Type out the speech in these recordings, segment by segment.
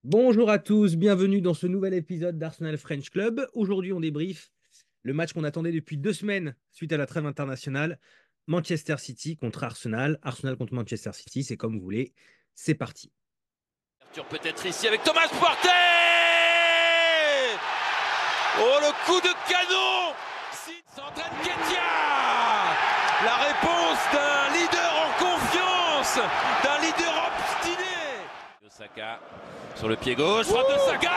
Bonjour à tous, bienvenue dans ce nouvel épisode d'Arsenal French Club. Aujourd'hui, on débriefe le match qu'on attendait depuis 2 semaines suite à la trêve internationale. Manchester City contre Arsenal. Arsenal contre Manchester City, c'est comme vous voulez. C'est parti. Peut-être ici avec Thomas Partey. Oh, le coup de canon. S'entraîne Ketia. La réponse d'un leader en confiance, d'un leader obstiné. Osaka sur le pied gauche, frappe de Saka.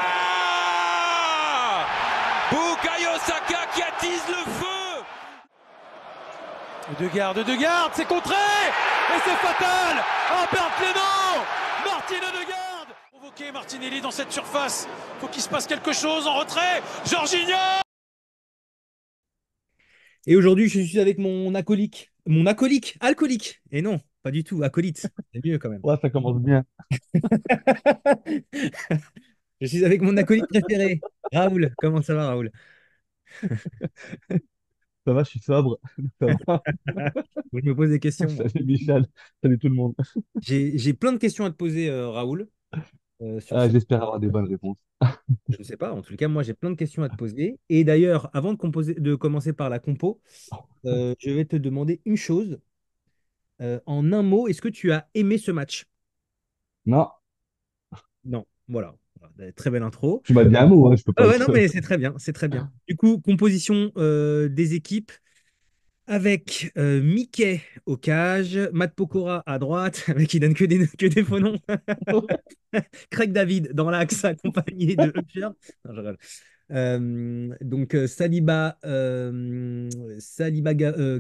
Bukayo Saka qui attise le feu. De garde, c'est contré. Et c'est fatal. Albert Clément. Martin Odegaard. Provoqué Martinelli dans cette surface. Faut qu'il se passe quelque chose en retrait. Jorginho. Et aujourd'hui, je suis avec mon acolyte. Mon acolyte, alcoolique. Et non, pas du tout, acolyte. C'est mieux quand même. Ouais, ça commence bien. Je suis avec mon acolyte préféré, Raoul. Comment ça va, Raoul? Ça va, je suis sobre. Ça va. Je me pose des questions, moi. Salut Michel. Salut tout le monde. J'ai plein de questions à te poser, Raoul, sur Ah, ce. j'espère avoir des bonnes réponses. Je ne sais pas. En tout cas, moi, j'ai plein de questions à te poser. Et d'ailleurs, avant de commencer par la compo, je vais te demander une chose. En un mot, est-ce que tu as aimé ce match? Non, Non. Voilà. Voilà. Très belle intro. tu m'as dit un mot, hein, je peux Ah pas ouais, non, être. mais c'est très bien. C'est très bien. Du coup, composition des équipes avec Mickey au cage, Matt Pokora à droite, avec il donne que des faux noms. Craig David dans l'axe, accompagné de Usher. Non, je rigole. Donc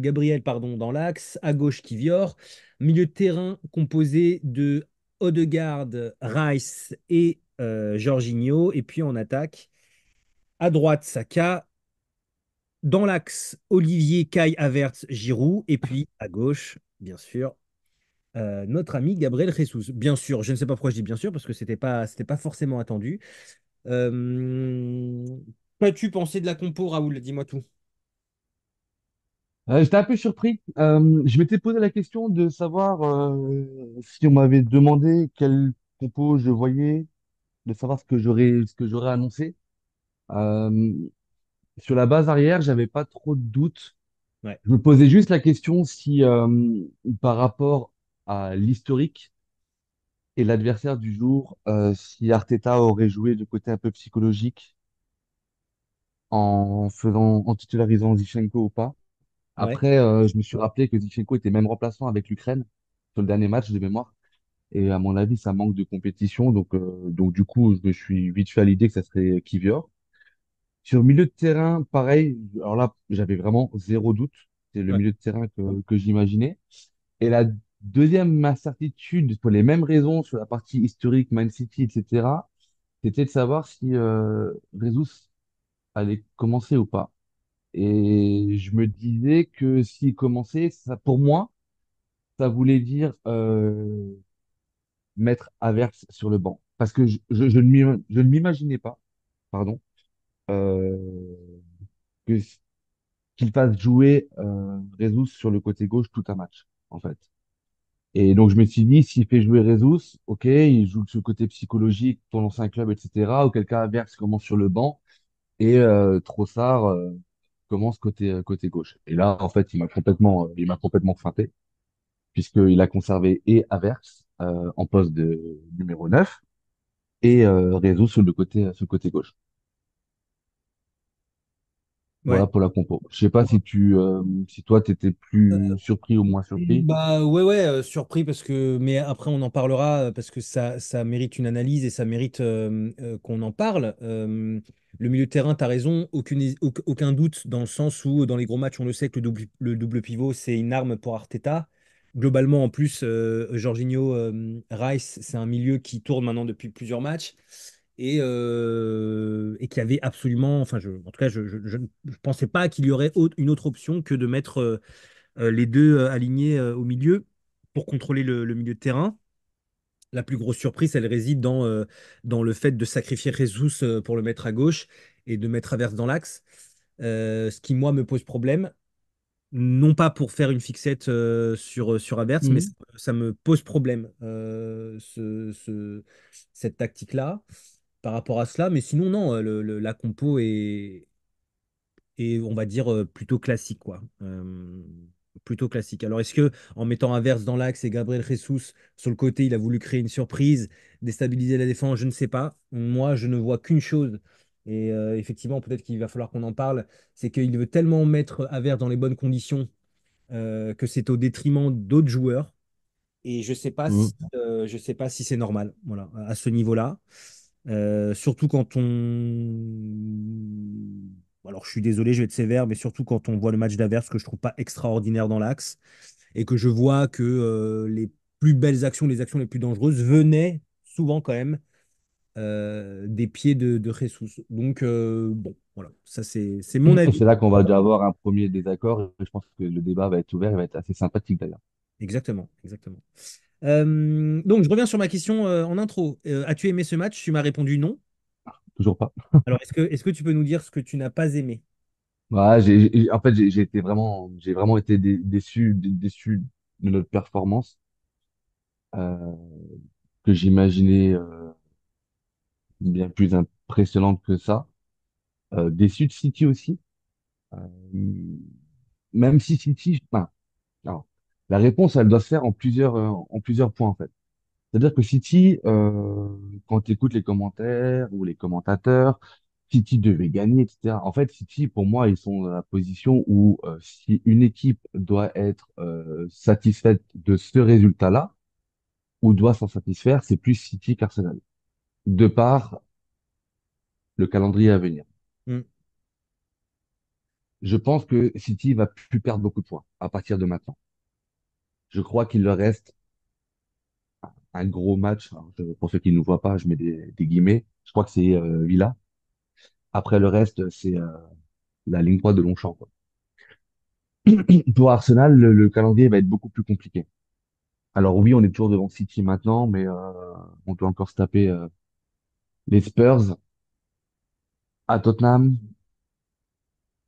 Gabriel pardon, dans l'axe, à gauche Kivior, milieu de terrain composé de Odegaard, Rice et Jorginho, et puis en attaque, à droite Saka, dans l'axe Olivier, Kai, Havertz, Giroud, et puis à gauche, bien sûr, notre ami Gabriel Jesus. Bien sûr, je ne sais pas pourquoi je dis bien sûr, parce que c'était pas forcément attendu. Euh, Qu'as-tu pensé de la compo, Raoul? Dis-moi tout. J'étais un peu surpris. Je m'étais posé la question de savoir si on m'avait demandé quel compo je voyais, de savoir ce que j'aurais annoncé. Euh, sur la base arrière, j'avais pas trop de doutes. Ouais, Je me posais juste la question si, par rapport à l'historique et l'adversaire du jour, si Arteta aurait joué du côté un peu psychologique en titularisant Zinchenko ou pas. ouais, Après, je me suis rappelé que Zinchenko était même remplaçant avec l'Ukraine sur le dernier match de mémoire. Et à mon avis, ça manque de compétition. Donc du coup, je me suis vite fait à l'idée que ça serait Kivior. Sur le milieu de terrain, pareil. Alors là, j'avais vraiment zéro doute. C'est le ouais, milieu de terrain que j'imaginais. Et la deuxième incertitude, pour les mêmes raisons sur la partie historique, Man City, etc., c'était de savoir si Jesus allait commencer ou pas. Et je me disais que s'il commençait, ça, pour moi, ça voulait dire mettre Havertz sur le banc. Parce que je ne m'imaginais pas, pardon, euh, que, qu'il fasse jouer Jesus sur le côté gauche tout un match, en fait. Et donc, je me suis dit, s'il fait jouer Jesus, ok, il joue sur le côté psychologique pour l'ancien club, etc. Auquel cas, Havertz commence sur le banc et Trossard commence côté gauche. Et là, en fait, il m'a complètement feinté, puisqu'il a conservé et Havertz en poste de numéro 9 et Jesus sur le côté gauche. ouais. Voilà pour la compo. Je sais pas si toi, t'étais plus surpris ou moins surpris. Bah ouais, ouais, surpris parce que, mais après on en parlera parce que ça mérite une analyse et ça mérite qu'on en parle. Le milieu de terrain, tu as raison, aucun doute dans le sens où dans les gros matchs, on le sait que le double pivot, c'est une arme pour Arteta. Globalement, en plus, Jorginho, Rice, c'est un milieu qui tourne maintenant depuis plusieurs matchs et qui avait absolument, enfin, en tout cas, je ne pensais pas qu'il y aurait une autre option que de mettre les deux alignés au milieu pour contrôler le milieu de terrain. La plus grosse surprise, elle réside dans le fait de sacrifier Jesus pour le mettre à gauche et de mettre Havertz dans l'axe. Ce qui, moi, me pose problème. Non pas pour faire une fixette sur Havertz, mais Mhm. ça me pose problème, cette tactique-là, par rapport à cela. Mais sinon, non, la compo est, on va dire, plutôt classique, quoi. Plutôt classique. Alors, est-ce que en mettant Havertz dans l'axe et Gabriel Jesus sur le côté, il a voulu créer une surprise, déstabiliser la défense? Je ne sais pas. Moi, je ne vois qu'une chose. Et effectivement, peut-être qu'il va falloir qu'on en parle, c'est qu'il veut tellement mettre Havertz dans les bonnes conditions que c'est au détriment d'autres joueurs. Et Mhm. je sais pas si c'est normal, voilà, à ce niveau-là. Surtout quand alors je suis désolé, je vais être sévère, mais surtout quand on voit le match d'Averse que je trouve pas extraordinaire dans l'axe et que je vois que les plus belles actions, les actions les plus dangereuses venaient souvent quand même des pieds de Jesus. Donc bon, voilà, ça c'est mon Et avis. c'est là qu'on va déjà avoir un premier désaccord. Et je pense que le débat va être ouvert et va être assez sympathique d'ailleurs. Exactement, exactement. Donc, je reviens sur ma question en intro. As-tu aimé ce match? Tu m'as répondu non. Toujours pas. Alors, est-ce que tu peux nous dire ce que tu n'as pas aimé? Ouais, en fait, j'ai vraiment été déçu de notre performance euh, que j'imaginais bien plus impressionnante que ça. Déçu de City aussi. Euh, Même si City, enfin, alors, la réponse, elle doit se faire en plusieurs points en fait. C'est-à-dire que City, quand tu écoutes les commentaires ou les commentateurs, City devait gagner, etc. En fait, City, pour moi, ils sont dans la position où si une équipe doit être satisfaite de ce résultat-là, ou doit s'en satisfaire, c'est plus City qu'Arsenal, de par le calendrier à venir. Hmm, Je pense que City va plus perdre beaucoup de points à partir de maintenant. Je crois qu'il leur reste un gros match. Alors, pour ceux qui ne nous voient pas, je mets des guillemets. Je crois que c'est Villa. Après le reste, c'est la ligne droite de Longchamp, quoi. Pour Arsenal, le calendrier va être beaucoup plus compliqué. Alors oui, on est toujours devant City maintenant, mais on doit encore se taper les Spurs à Tottenham,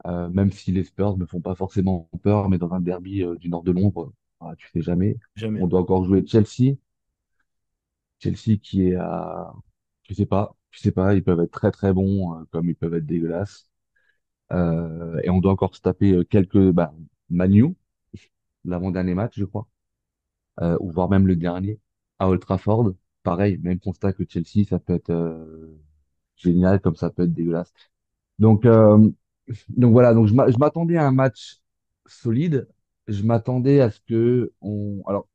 même si les Spurs me font pas forcément peur, mais dans un derby du nord de Londres, tu sais jamais. jamais. On doit encore jouer Chelsea. Chelsea qui est à, tu sais pas, ils peuvent être très très bons comme ils peuvent être dégueulasses. Et on doit encore se taper Man U, l'avant-dernier match, je crois, ou voire même le dernier, à Old Trafford. Pareil, même constat que Chelsea, ça peut être génial comme ça peut être dégueulasse. Donc, euh, donc voilà, je m'attendais à un match solide. Je m'attendais à ce que alors,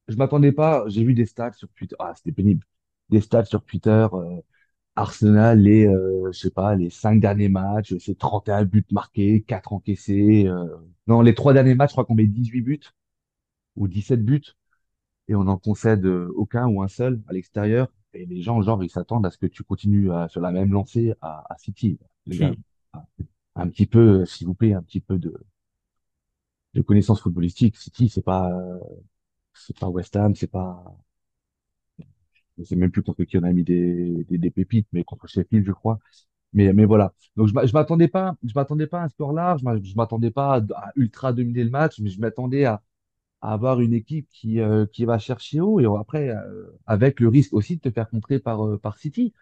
je m'attendais pas. J'ai vu des stats sur Twitter. Ah, c'était pénible. Des stats sur Twitter. Arsenal, je sais pas, les 5 derniers matchs, c'est 31 buts marqués, 4 encaissés. Non, les 3 derniers matchs, je crois qu'on met 18 buts ou 17 buts et on n'en concède aucun ou un seul à l'extérieur. Et les gens, genre, ils s'attendent à ce que tu continues sur la même lancée à City. Les gars, Hmm. un petit peu, s'il vous plaît, un petit peu de connaissances footballistiques. City, c'est pas West Ham, je sais même plus contre qui on a mis des pépites, mais contre Sheffield, je crois. Mais voilà. Donc je m'attendais pas à un score large, je m'attendais pas à ultra dominer le match, mais je m'attendais à avoir une équipe qui va chercher haut et après avec le risque aussi de te faire contrer par City.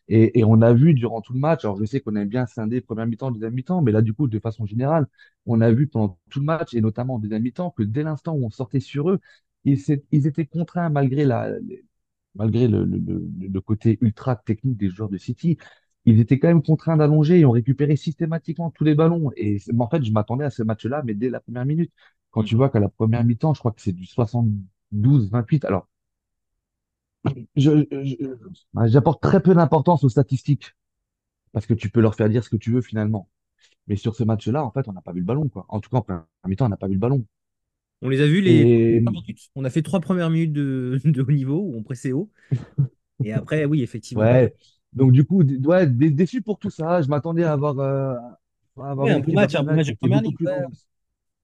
Et on a vu durant tout le match, alors je sais qu'on aime bien scinder première mi-temps, deuxième mi-temps, mais là du coup de façon générale, on a vu pendant tout le match et notamment en deuxième mi-temps que dès l'instant où on sortait sur eux, ils étaient contraints malgré le côté ultra technique des joueurs de City, ils étaient quand même contraints d'allonger et ont récupéré systématiquement tous les ballons. En fait, je m'attendais à ce match-là, mais dès la première minute. Quand Hmm. tu vois qu'à la première mi-temps, je crois que c'est du 72-28. Alors, j'apporte très peu d'importance aux statistiques parce que tu peux leur faire dire ce que tu veux finalement. Mais sur ce match-là, en fait, on n'a pas vu le ballon, quoi. En tout cas, en première mi-temps, on n'a pas vu le ballon. On les a vus les Et 3 minutes. On a fait 3 premières minutes de haut niveau où on pressait haut. Et après, oui, effectivement, pas. ouais, donc du coup, ouais, déçu pour tout ça. Je m'attendais à Oui, avoir une équipe un beau d'Arsenal match de qui est première beaucoup ligue. plus Ouais. robuste.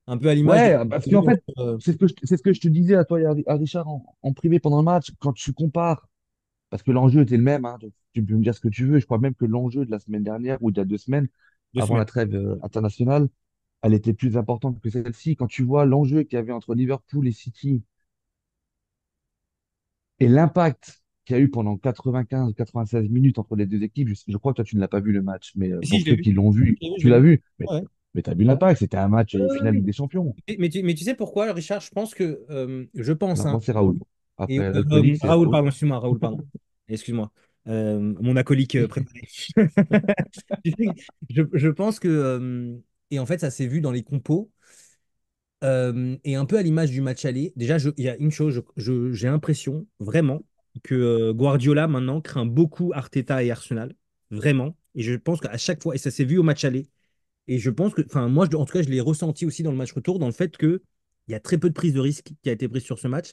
Un peu à l'image de Ouais, parce ce qu'on a qu'en vu fait, entre, c'est ce que je te disais à toi et à Richard en privé pendant le match. Quand tu compares, parce que l'enjeu était le même, hein, donc tu peux me dire ce que tu veux. Je crois même que l'enjeu de la semaine dernière ou d'il y a 2 semaines, 2 avant la semaines. trêve internationale, elle était plus importante que celle-ci. Quand tu vois l'enjeu qu'il y avait entre Liverpool et City et l'impact qu'il y a eu pendant 95-96 minutes entre les deux équipes, je crois que toi, tu ne l'as pas vu le match, mais Si, pour je l'ai ceux vu. qui l'ont vu, Je tu l'ai l'as vu. vu. Ouais. Mais tu as vu l'impact, c'était un match Ouais, ouais, finale Ligue ouais. des Champions. Mais tu sais pourquoi, Richard? Je pense que, je pense, Alors, hein, moi, c'est Raoul. et, Après, l'alcoolique, c'est Raoul, Raoul. pardon, excuse-moi, Raoul, pardon. Excuse-moi. Mon acolyte préféré. Tu sais, je pense que, et en fait, ça s'est vu dans les compos, et un peu à l'image du match aller. Déjà, il y a une chose, j'ai l'impression vraiment que Guardiola maintenant craint beaucoup Arteta et Arsenal, vraiment. Et je pense qu'à chaque fois, et ça s'est vu au match aller, et je pense que, enfin, moi, en tout cas, je l'ai ressenti aussi dans le match retour, dans le fait que il y a très peu de prise de risque qui a été prise sur ce match.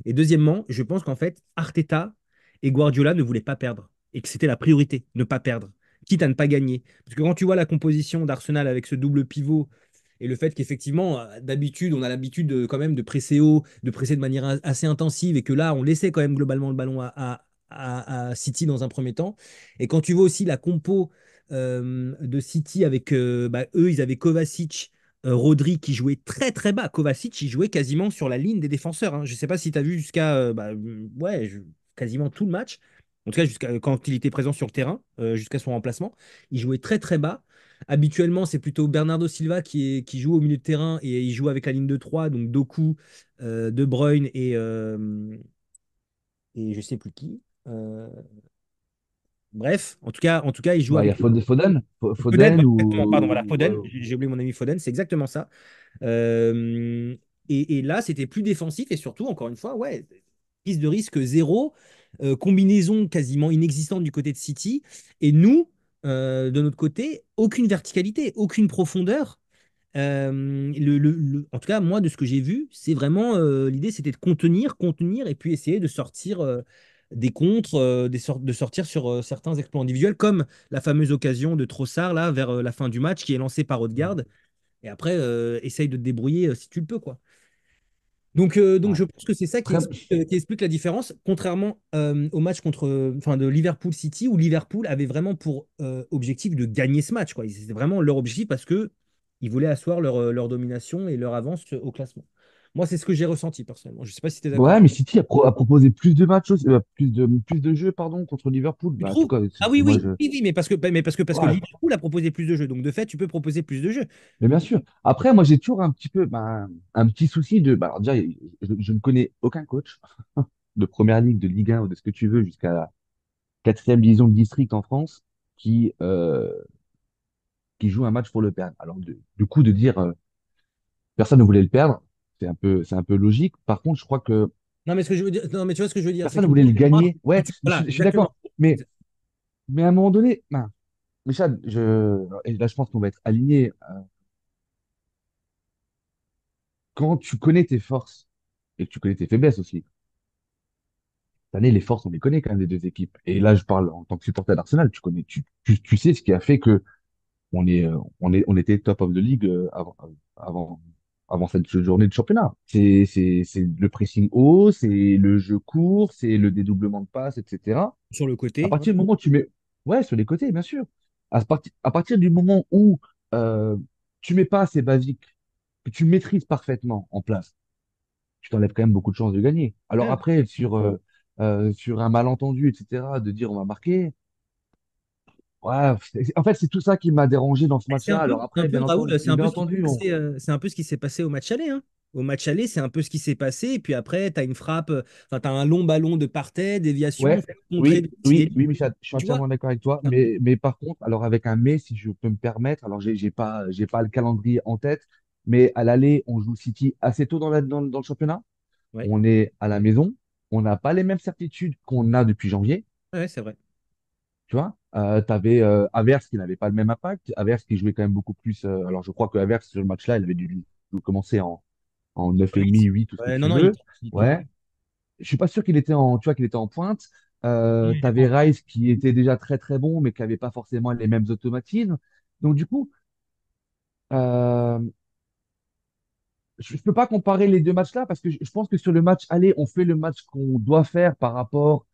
Et deuxièmement, je pense qu'en fait, Arteta et Guardiola ne voulaient pas perdre et que c'était la priorité, ne pas perdre, quitte à ne pas gagner. Parce que quand tu vois la composition d'Arsenal avec ce double pivot et le fait qu'effectivement, d'habitude, on a l'habitude quand même de presser haut, de presser de manière assez intensive et que là, on laissait quand même globalement le ballon à City dans un premier temps. Et quand tu vois aussi la compo de City avec eux, ils avaient Kovacic, Rodri qui jouait très très bas. Kovacic, il jouait quasiment sur la ligne des défenseurs, hein. Je ne sais pas si tu as vu jusqu'à ouais, quasiment tout le match. En tout cas, jusqu'à quand il était présent sur le terrain, jusqu'à son remplacement. Il jouait très très bas. Habituellement, c'est plutôt Bernardo Silva qui joue au milieu de terrain et il joue avec la ligne de 3, donc Doku, De Bruyne et je sais plus qui. Bref, en tout cas, il joue Bah, il y avec a Foden, Foden, Foden voilà, exactement, pardon, voilà, ou... Foden, j'ai oublié mon ami Foden, c'est exactement ça. Euh, et là, c'était plus défensif et surtout, encore une fois, ouais, prise de risque zéro, combinaison quasiment inexistante du côté de City. Et nous, de notre côté, aucune verticalité, aucune profondeur. En tout cas, moi, de ce que j'ai vu, c'est vraiment l'idée, c'était de contenir, contenir et puis essayer de sortir des contres, de sortir sur certains exploits individuels, comme la fameuse occasion de Trossard là vers la fin du match qui est lancée par Odegaard. Et après, essaye de te débrouiller si tu le peux, quoi. Donc Ouais. je pense que c'est ça Après, qui explique la différence, contrairement au match enfin, de Liverpool City, où Liverpool avait vraiment pour objectif de gagner ce match, quoi. C'était vraiment leur objectif parce que ils voulaient asseoir leur domination et leur avance au classement. Moi, c'est ce que j'ai ressenti personnellement. Je ne sais pas si tu es d'accord. ouais, mais City a proposé plus de matchs, plus de jeux, pardon, contre Liverpool. Tu Bah, en tout trouves? cas, Ah oui, moi, oui, oui, oui, mais parce que ouais, Liverpool a proposé plus de jeux. Donc de fait, tu peux proposer plus de jeux. mais bien sûr. Après, moi, j'ai toujours un petit peu, ben, un petit souci de, bah, alors déjà, je ne connais aucun coach de première ligue, de Ligue 1 ou de ce que tu veux jusqu'à la quatrième division de district en France qui, euh, qui joue un match pour le perdre. Alors, du coup, de dire personne ne voulait le perdre, c'est un peu logique. Par contre, je crois que Non, mais ce que je veux dire, non, mais tu vois ce que je veux dire, c'est personne que ne voulait le moi, gagner. Ouais, voilà, je suis exactement. d'accord. Mais à un moment donné, ben, mais Chad, et là, je pense qu'on va être aligné. Quand tu connais tes forces et que tu connais tes faiblesses aussi, cette année, les forces, on les connaît quand même des deux équipes. Et là, je parle en tant que supporter d'Arsenal, tu sais ce qui a fait que on était top of the league avant, avant cette journée de championnat. C'est le pressing haut, c'est le jeu court, c'est le dédoublement de passes, etc. Sur le À côté. partir du moment où tu mets, ouais, sur les côtés, bien sûr. À partir du moment où euh, tu mets pas ces basiques, que tu maîtrises parfaitement en place, tu t'enlèves quand même beaucoup de chances de gagner. Alors Ouais. après, sur un malentendu, etc., de dire on va marquer, ouais, en fait, c'est tout ça qui m'a dérangé dans ce C'est match-là. Alors un après, peu, Raoul, c'est un bien peu ce qui s'est entendu, passé, c'est un peu ce qui s'est passé au match aller, hein. Au match aller, c'est un peu ce qui s'est passé. Et puis après, tu as une frappe, enfin, tu as un long ballon de Partey, déviation, ouais, contrée de Thierry. oui, Michel, je suis Tu vois? entièrement d'accord avec toi. Mais par contre, alors avec un mais, si je peux me permettre, alors j'ai pas le calendrier en tête, mais à l'aller, on joue City assez tôt dans le championnat. Ouais, On est à la maison, on n'a pas les mêmes certitudes qu'on a depuis janvier. ouais, c'est vrai. Tu vois, tu avais Havertz qui n'avait pas le même impact. Havertz qui jouait quand même beaucoup plus. Alors, je crois que Havertz, sur le match-là, il avait dû commencer en Oui. 9,5, 8, tout ce que Ouais, tu non, non, il veux. était. Non. Ouais. Je suis pas sûr qu'il était tu vois, qu'il était en pointe. Il Tu était pas avais en forme. Rice qui était déjà très très bon, mais qui n'avait pas forcément les mêmes automatismes. Donc, du coup, euh, je ne peux pas comparer les deux matchs-là parce que je pense que sur le match aller, on fait le match qu'on doit faire par rapport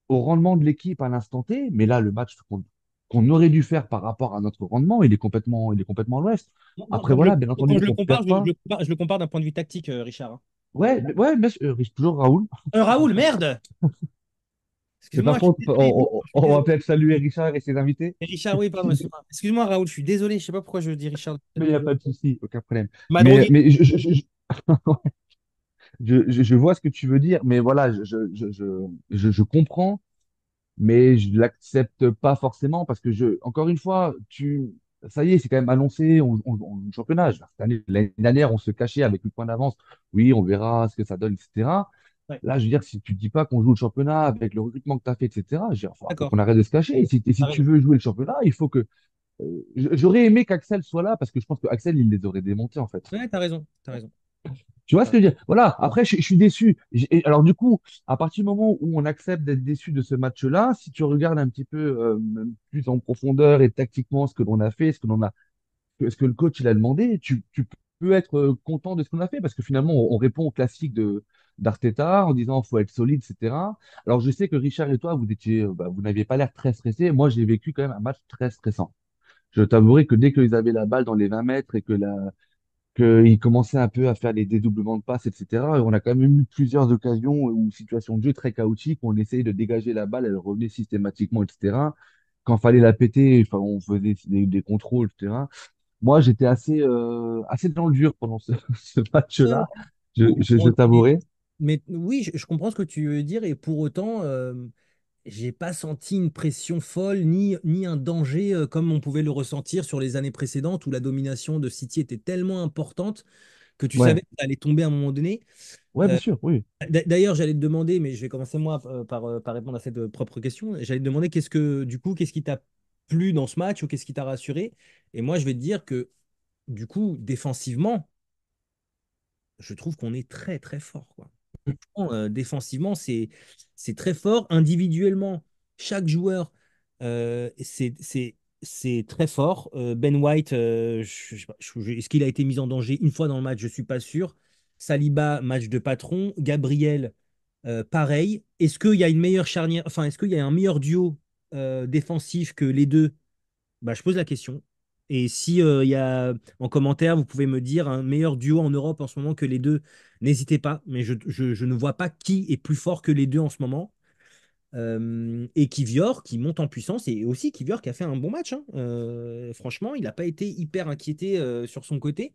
au rendement de l'équipe à l'instant T. Mais là, le match qu'on aurait dû faire par rapport à notre rendement, il est complètement à l'ouest. Moi, Après, voilà, bien quand entendu je le qu'on compare, perd pas. je le compare d'un point de vue tactique, Richard, hein. Ouais, ouais, mais toujours Raoul. Raoul, merde! Mais par Excuse-moi, je suis contre, désolé. Je suis on va désolé. peut-être saluer Richard et ses invités. Richard, oui, pardon, excuse-moi. Excuse-moi, Raoul, je suis désolé, je sais pas pourquoi je dis Richard. Mais il n'y a pas de souci, aucun problème. Madrogué. Mais je vois ce que tu veux dire, mais voilà, je comprends, mais je l'accepte pas forcément parce que encore une fois, ça y est, c'est quand même annoncé, on joue le championnat. L'année dernière, on se cachait avec 8 points d'avance. Oui, on verra ce que ça donne, etc. Ouais, Là, je veux dire, si tu dis pas qu'on joue le championnat avec le recrutement que tu as fait, etc., je veux dire, faut d'accord, qu'on arrête de se cacher. Et si t'as tu raison. veux jouer le championnat, il faut que. J'aurais aimé qu'Axel soit là parce que je pense qu'Axel, il les aurait démontés, en fait. Ouais, t'as raison, t'as raison. Tu vois ce T'as que je veux dire? Voilà, après, je suis déçu. Et alors, du coup, à partir du moment où on accepte d'être déçu de ce match-là, si tu regardes un petit peu même plus en profondeur et tactiquement ce que l'on a fait, ce que le coach il a demandé, tu peux être content de ce qu'on a fait parce que finalement, on répond au classique d'Arteta en disant faut être solide, etc. Alors, je sais que Richard et toi, vous n'aviez pas l'air très stressé. Moi, j'ai vécu quand même un match très stressant. Je t'avouerai que dès qu'ils avaient la balle dans les 20 mètres et qu'il commençait un peu à faire les dédoublements de passes, etc. Et on a quand même eu plusieurs occasions ou situations de jeu très chaotiques où on essayait de dégager la balle, elle revenait systématiquement, etc. Quand fallait la péter, enfin, on faisait des contrôles, etc. Moi, j'étais assez dans le dur pendant ce Ouais, match-là, je bon, t'avouerai. mais oui, je comprends ce que tu veux dire et pour autant, j'ai pas senti une pression folle ni un danger comme on pouvait le ressentir sur les années précédentes où la domination de City était tellement importante que tu savais Ouais, que ça allait tomber à un moment donné. ouais, bien Euh, sûr, oui. D'ailleurs, j'allais te demander, mais je vais commencer moi par répondre à cette propre question. J'allais te demander qu'est-ce qui t'a plu dans ce match ou qu'est-ce qui t'a rassuré? Et moi, je vais te dire que du coup, défensivement, je trouve qu'on est très très fort, quoi. Défensivement, c'est très fort. Individuellement, chaque joueur, c'est très fort. Ben White, je sais pas, est-ce qu'il a été mis en danger une fois dans le match? Je suis pas sûr. Saliba, match de patron. Gabriel, pareil. Est-ce qu'il y a une meilleure charnière, enfin, est-ce qu'il y a un meilleur duo défensif que les deux? Bah, je pose la question. Et si il y a en commentaire, vous pouvez me dire un meilleur duo en Europe en ce moment que les deux, n'hésitez pas. Mais je ne vois pas qui est plus fort que les deux en ce moment. Et Kivior qui monte en puissance et aussi Kivior qui a fait un bon match, hein. Franchement, il n'a pas été hyper inquiété sur son côté.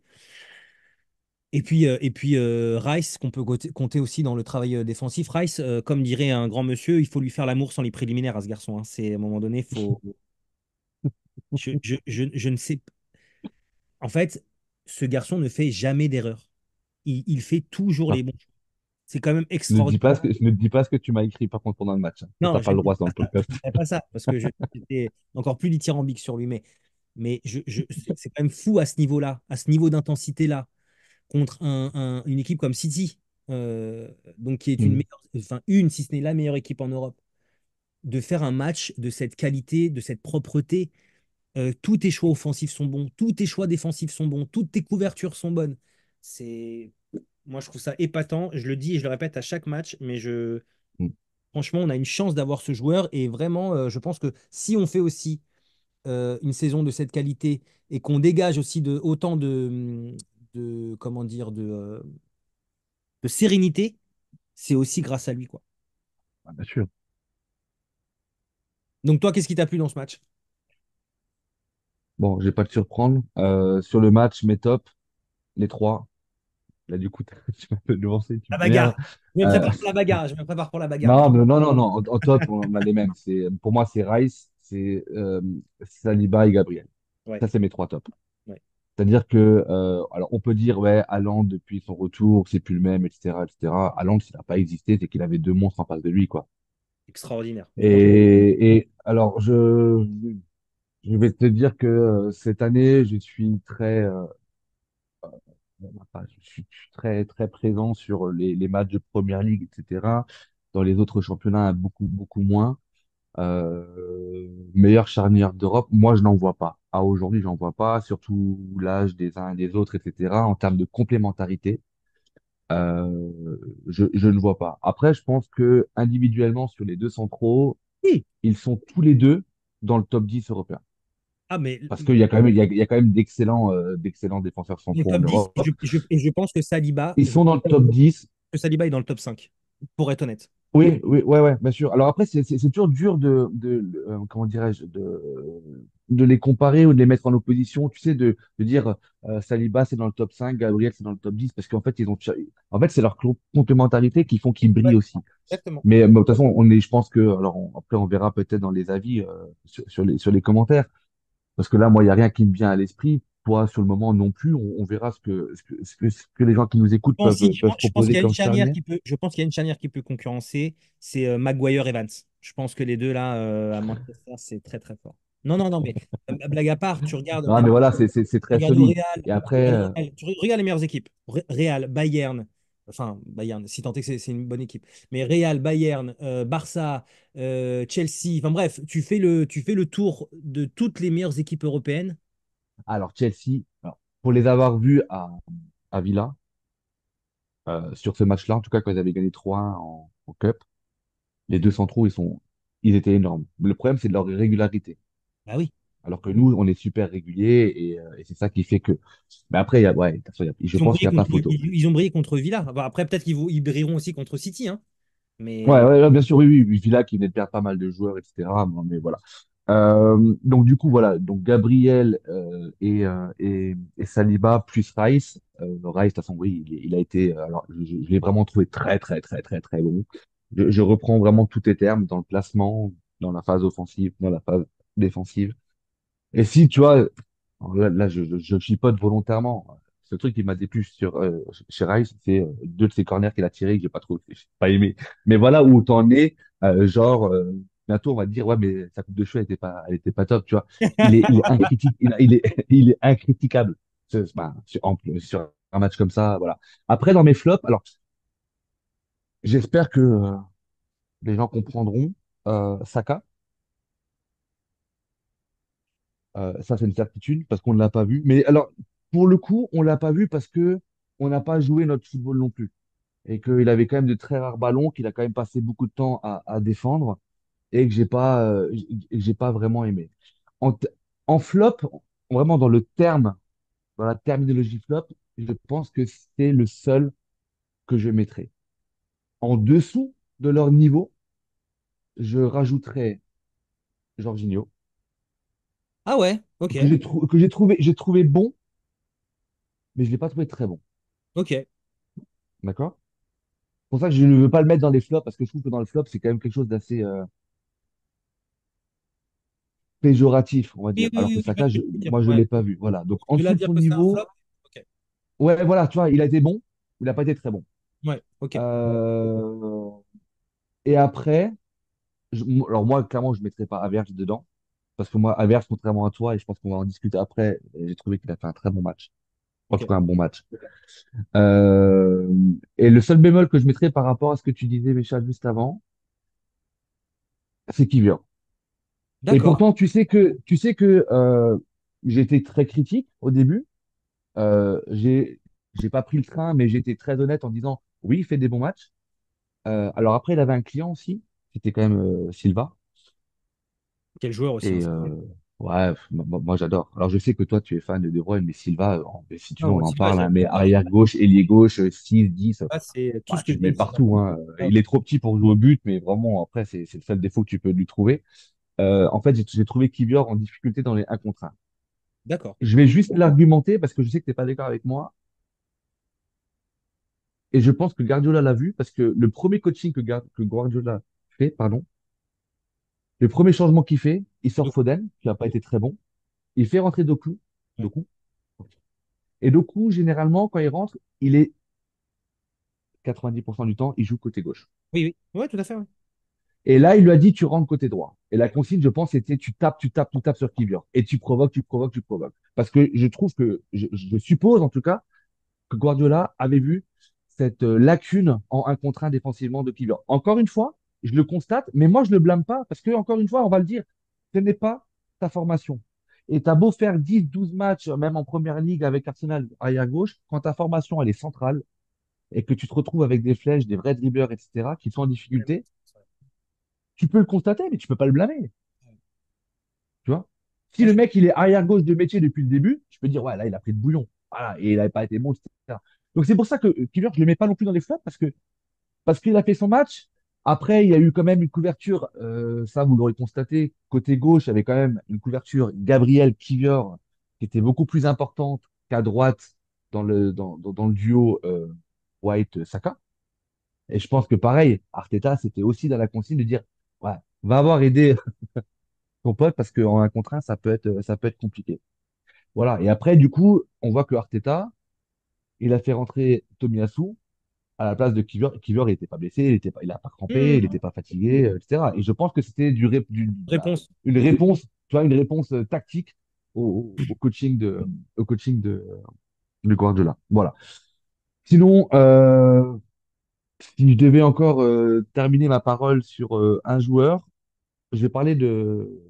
Rice, qu'on peut compter aussi dans le travail défensif. Rice, comme dirait un grand monsieur, il faut lui faire l'amour sans les préliminaires à ce garçon, hein. C'est à un moment donné, faut. Je ne sais. En fait, ce garçon ne fait jamais d'erreur. Il fait toujours Non, les bons choix. C'est quand même ne dis pas extraordinaire. ne dis pas ce que tu m'as écrit par contre pendant le match, hein. Ça, Non, t'as je pas ne le dirais droit dans pas le ça. Je podcast. ne dirais pas ça parce que j'étais encore plus dithyrambique sur lui. Mais c'est quand même fou à ce niveau-là, à ce niveau d'intensité-là, contre une équipe comme City, donc qui est une Mm, meilleure, enfin une, si ce n'est la meilleure équipe en Europe, de faire un match de cette qualité, de cette propreté. Tous tes choix offensifs sont bons, tous tes choix défensifs sont bons, toutes tes couvertures sont bonnes. C'est, moi, je trouve ça épatant. Je le dis et je le répète à chaque match, mais mm. franchement, on a une chance d'avoir ce joueur et vraiment, je pense que si on fait aussi une saison de cette qualité et qu'on dégage aussi autant comment dire, de sérénité, c'est aussi grâce à lui, quoi. Ah, bien sûr. Donc toi, qu'est-ce qui t'a plu dans ce match? Bon, je vais pas te surprendre. Sur le match, mes tops, les trois. Là, du coup, tu m'as un peu devancé, tu La m'énerves. bagarre. Je me Euh, prépare pour la bagarre. Je me prépare pour la bagarre. non. En top, on a les mêmes. Pour moi, c'est Rice, c'est Saliba et Gabriel. Ouais, Ça, c'est mes trois tops. ouais. C'est-à-dire que, alors, on peut dire, ouais, Haaland, depuis son retour, c'est plus le même, etc., etc. Haaland, s'il n'a pas existé, c'est qu'il avait deux monstres en face de lui, quoi. Extraordinaire. Franchement. Et alors, je vais te dire que cette année, je suis je suis très, très présent sur les matchs de Première Ligue, etc. Dans les autres championnats, beaucoup, beaucoup moins. Meilleure charnière d'Europe, moi, je n'en vois pas. À aujourd'hui, j'en vois pas, surtout l'âge des uns et des autres, etc. En termes de complémentarité, je ne vois pas. Après, je pense que individuellement, sur les deux centraux, Oui. ils sont tous les deux. dans le top 10 européen. Ah, mais Parce qu'il y a quand même, il y a quand même d'excellents défenseurs dans le centraux en top 10, Europe. et je pense que Saliba, Ils sont dans le top 10. est dans le top 5, pour être honnête. Oui, oui, ouais, ouais, bien sûr. Alors après, c'est toujours dur comment dirais-je, de les comparer ou de les mettre en opposition. Tu sais, de dire Saliba, c'est dans le top 5, Gabriel, c'est dans le top 10, parce qu'en fait, en fait, c'est leur complémentarité qui font qu'ils brillent Ouais, aussi. exactement. Mais de toute façon, je pense que, alors après, on verra peut-être dans les avis, sur les commentaires, parce que là, moi, il n'y a rien qui me vient à l'esprit. Toi, sur le moment non plus, on verra ce que les gens qui nous écoutent peuvent Je pense qu'il proposer y a une comme charnière charnière. qui peut, je pense qu'il y a une charnière qui peut concurrencer, c'est Maguire Evans. Je pense que les deux là à Manchester, c'est très très fort. Non, non, non, mais blague à part, Non, mais voilà, c'est tu très regardes le solide. Real, Et après, tu regardes les meilleures équipes. Real, Bayern, enfin Bayern, si tant est que c'est une bonne équipe. Mais Real, Bayern, Barça, Chelsea, enfin bref, tu fais le tour de toutes les meilleures équipes européennes. alors Chelsea, alors, pour les avoir vus à Villa, sur ce match-là, en tout cas quand ils avaient gagné 3-1 en Cup, les deux centraux, ils étaient énormes. Le problème, c'est de leur irrégularité. Ah oui. Alors que nous, on est super réguliers et c'est ça qui fait que. Mais après, ouais, de toute façon, je pense qu'il n'y a pas photo. Ils ont brillé contre Villa. Bon, après, peut-être ils brilleront aussi contre City, hein. Ouais, Mais ouais, ouais, bien sûr, oui, oui, oui, Villa qui venait de perdre pas mal de joueurs, etc. Bon, mais voilà. Donc du coup, voilà. Donc Gabriel et Saliba plus Rice. Rice, de toute façon, oui, il a été. Alors, je l'ai vraiment trouvé très, très, très, très, très bon. Je reprends vraiment tous tes termes dans le placement, dans la phase offensive, dans la phase défensive. Et si, tu vois, alors là, je chipote volontairement. Ce truc qui m'a déplu chez Rice, c'est deux de ses corners qu'il a tirés que j'ai pas aimé. Mais voilà où t'en es, bientôt on va te dire, ouais, mais sa coupe de cheveux, elle était pas top, tu vois. Il est incritique, il est incritiquable bah, sur un match comme ça, voilà. Après, dans mes flops, alors, j'espère que les gens comprendront, Saka. Ça, c'est une certitude parce qu'on ne l'a pas vu. Mais alors, pour le coup, on l'a pas vu parce que on n'a pas joué notre football non plus. Et qu'il avait quand même de très rares ballons, qu'il a quand même passé beaucoup de temps à défendre et que j'ai pas vraiment aimé. En, t- en flop, vraiment dans le terme, dans la terminologie flop, je pense que c'est le seul que je mettrais. En dessous de leur niveau, je rajouterais Jorginho, ah ouais, ok, que j'ai trouvé bon, mais je l'ai pas trouvé très bon. ok. D'accord? Pour ça que je ne veux pas le mettre dans les flops, parce que je trouve que dans le flop, c'est quand même quelque chose d'assez péjoratif, on va Oui, dire. oui, Alors oui, que oui, je vois ce Saka, que tu veux dire. moi, je ne Ouais. l'ai pas vu. Voilà. Donc, en De là dessous à de dire son que c'est un flop, niveau, ok. ouais, voilà, tu vois, il a été bon, il n'a pas été très bon. Ouais, ok. Euh, Et après, alors moi, clairement, je ne mettrais pas Havertz dedans, parce que moi, Havertz, contrairement à toi, et je pense qu'on va en discuter après, j'ai trouvé qu'il a fait un très bon match. En Ok. tout cas, un bon match. Euh, Et le seul bémol que je mettrais par rapport à ce que tu disais, Béchal, juste avant, c'est Kivior. Et D'accord. pourtant, tu sais que j'ai été très critique au début. J'ai pas pris le train, mais j'ai été très honnête en disant oui, il fait des bons matchs. Alors après, il avait un client aussi, c'était quand même Silva. Quel joueur aussi, hein, Et c'est vrai. ouais, moi, j'adore. Alors je sais que toi, tu es fan de De Bruyne, mais Silva, si tu Ah, veux, on moi en aussi, bah, parle, hein, mais j'adore. arrière gauche, ailier gauche, 6, 10, Ah, c'est tout bah, ce que tu je le mets dis. partout, hein. Ah, Il est trop petit pour jouer au but, mais vraiment, après, c'est le seul défaut que tu peux lui trouver. En fait, j'ai trouvé Kivior en difficulté dans les 1 contre 1. d'accord. Je vais juste l'argumenter parce que je sais que tu n'es pas d'accord avec moi. Et je pense que Guardiola l'a vu parce que le premier coaching que Guardiola fait, pardon, le premier changement qu'il fait, il sort Donc, Foden, qui n'a pas été très bon. Il fait rentrer ouais. Doku. Et Doku, généralement, quand il rentre, il est 90% du temps, il joue côté gauche. Oui, oui. Ouais, tout à fait. Ouais. Et là, il lui a dit, tu rentres côté droit. Et la consigne, je pense, c'était tu tapes sur Kivior. Et tu provoques, tu provoques, tu provoques. Parce que je trouve que, je suppose en tout cas, que Guardiola avait vu cette lacune en un contre un défensivement de Kivior. Encore une fois, je le constate, mais moi je le blâme pas parce que encore une fois, on va le dire, ce n'est pas ta formation. Et tu as beau faire 10, 12 matchs, même en première ligue avec Arsenal arrière gauche, quand ta formation elle est centrale et que tu te retrouves avec des flèches, des vrais dribbleurs, etc., qui sont en difficulté, tu peux le constater, mais tu peux pas le blâmer. Si le mec, il est arrière-gauche de métier depuis le début, je peux dire, ouais, là, il a pris de bouillon. Voilà, et il n'avait pas été bon, etc. Donc, c'est pour ça que Kivior, je ne le mets pas non plus dans les flops parce qu'il a fait son match. Après, il y a eu quand même une couverture, ça, vous l'aurez constaté, côté gauche, il y avait quand même une couverture Gabriel Kivior qui était beaucoup plus importante qu'à droite dans le duo White-Saka. Et je pense que pareil, Arteta, c'était aussi dans la consigne de dire, ouais, va avoir aidé ton pote parce qu'en un contre un, ça peut être compliqué. Voilà. Et après, du coup, on voit que Arteta, il a fait rentrer Tomiyasu à la place de Kivior. Kivior, il n'était pas blessé, il n'a pas crampé, il n'était Mhm. pas fatigué, etc. Et je pense que c'était Réponse. une réponse, tu vois, une réponse tactique au coaching au coaching de Guardiola. Voilà. Sinon, si je devais encore terminer ma parole sur un joueur, je vais parler de.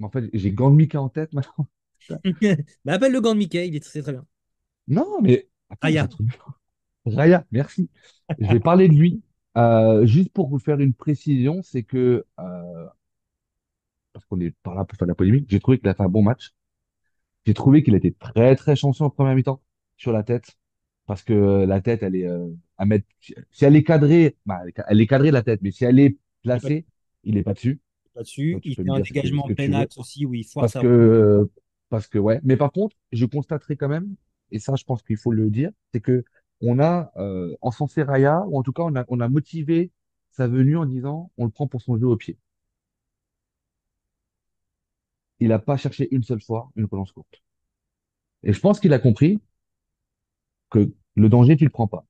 En fait, j'ai Gandmika en tête maintenant. Bah, appelle le gant de Mickey, il est très très bien. Non, mais attends, j'ai Aya. trouvé. Raya, merci. Je vais parler de lui. Juste pour vous faire une précision, c'est que, parce qu'on est par là pour faire de la polémique, j'ai trouvé qu'il a fait un bon match. J'ai trouvé qu'il était très très chanceux en première mi-temps sur la tête. Parce que la tête, elle est à mettre. Si elle est cadrée, bah, elle est cadrée la tête, mais si elle est Il est pas placée, il n'est pas dessus. là-dessus. Donc tu Il peux fait me un dire dégagement ce en que tu plein veux. axe aussi où il foire Parce sa. que, parce que ouais. Mais par contre, je constaterai quand même, et ça, je pense qu'il faut le dire, c'est que on a encensé Raya, ou en tout cas, on a motivé sa venue en disant, on le prend pour son jeu au pied. Il n'a pas cherché une seule fois une relance courte. Et je pense qu'il a compris que le danger, tu le prends pas.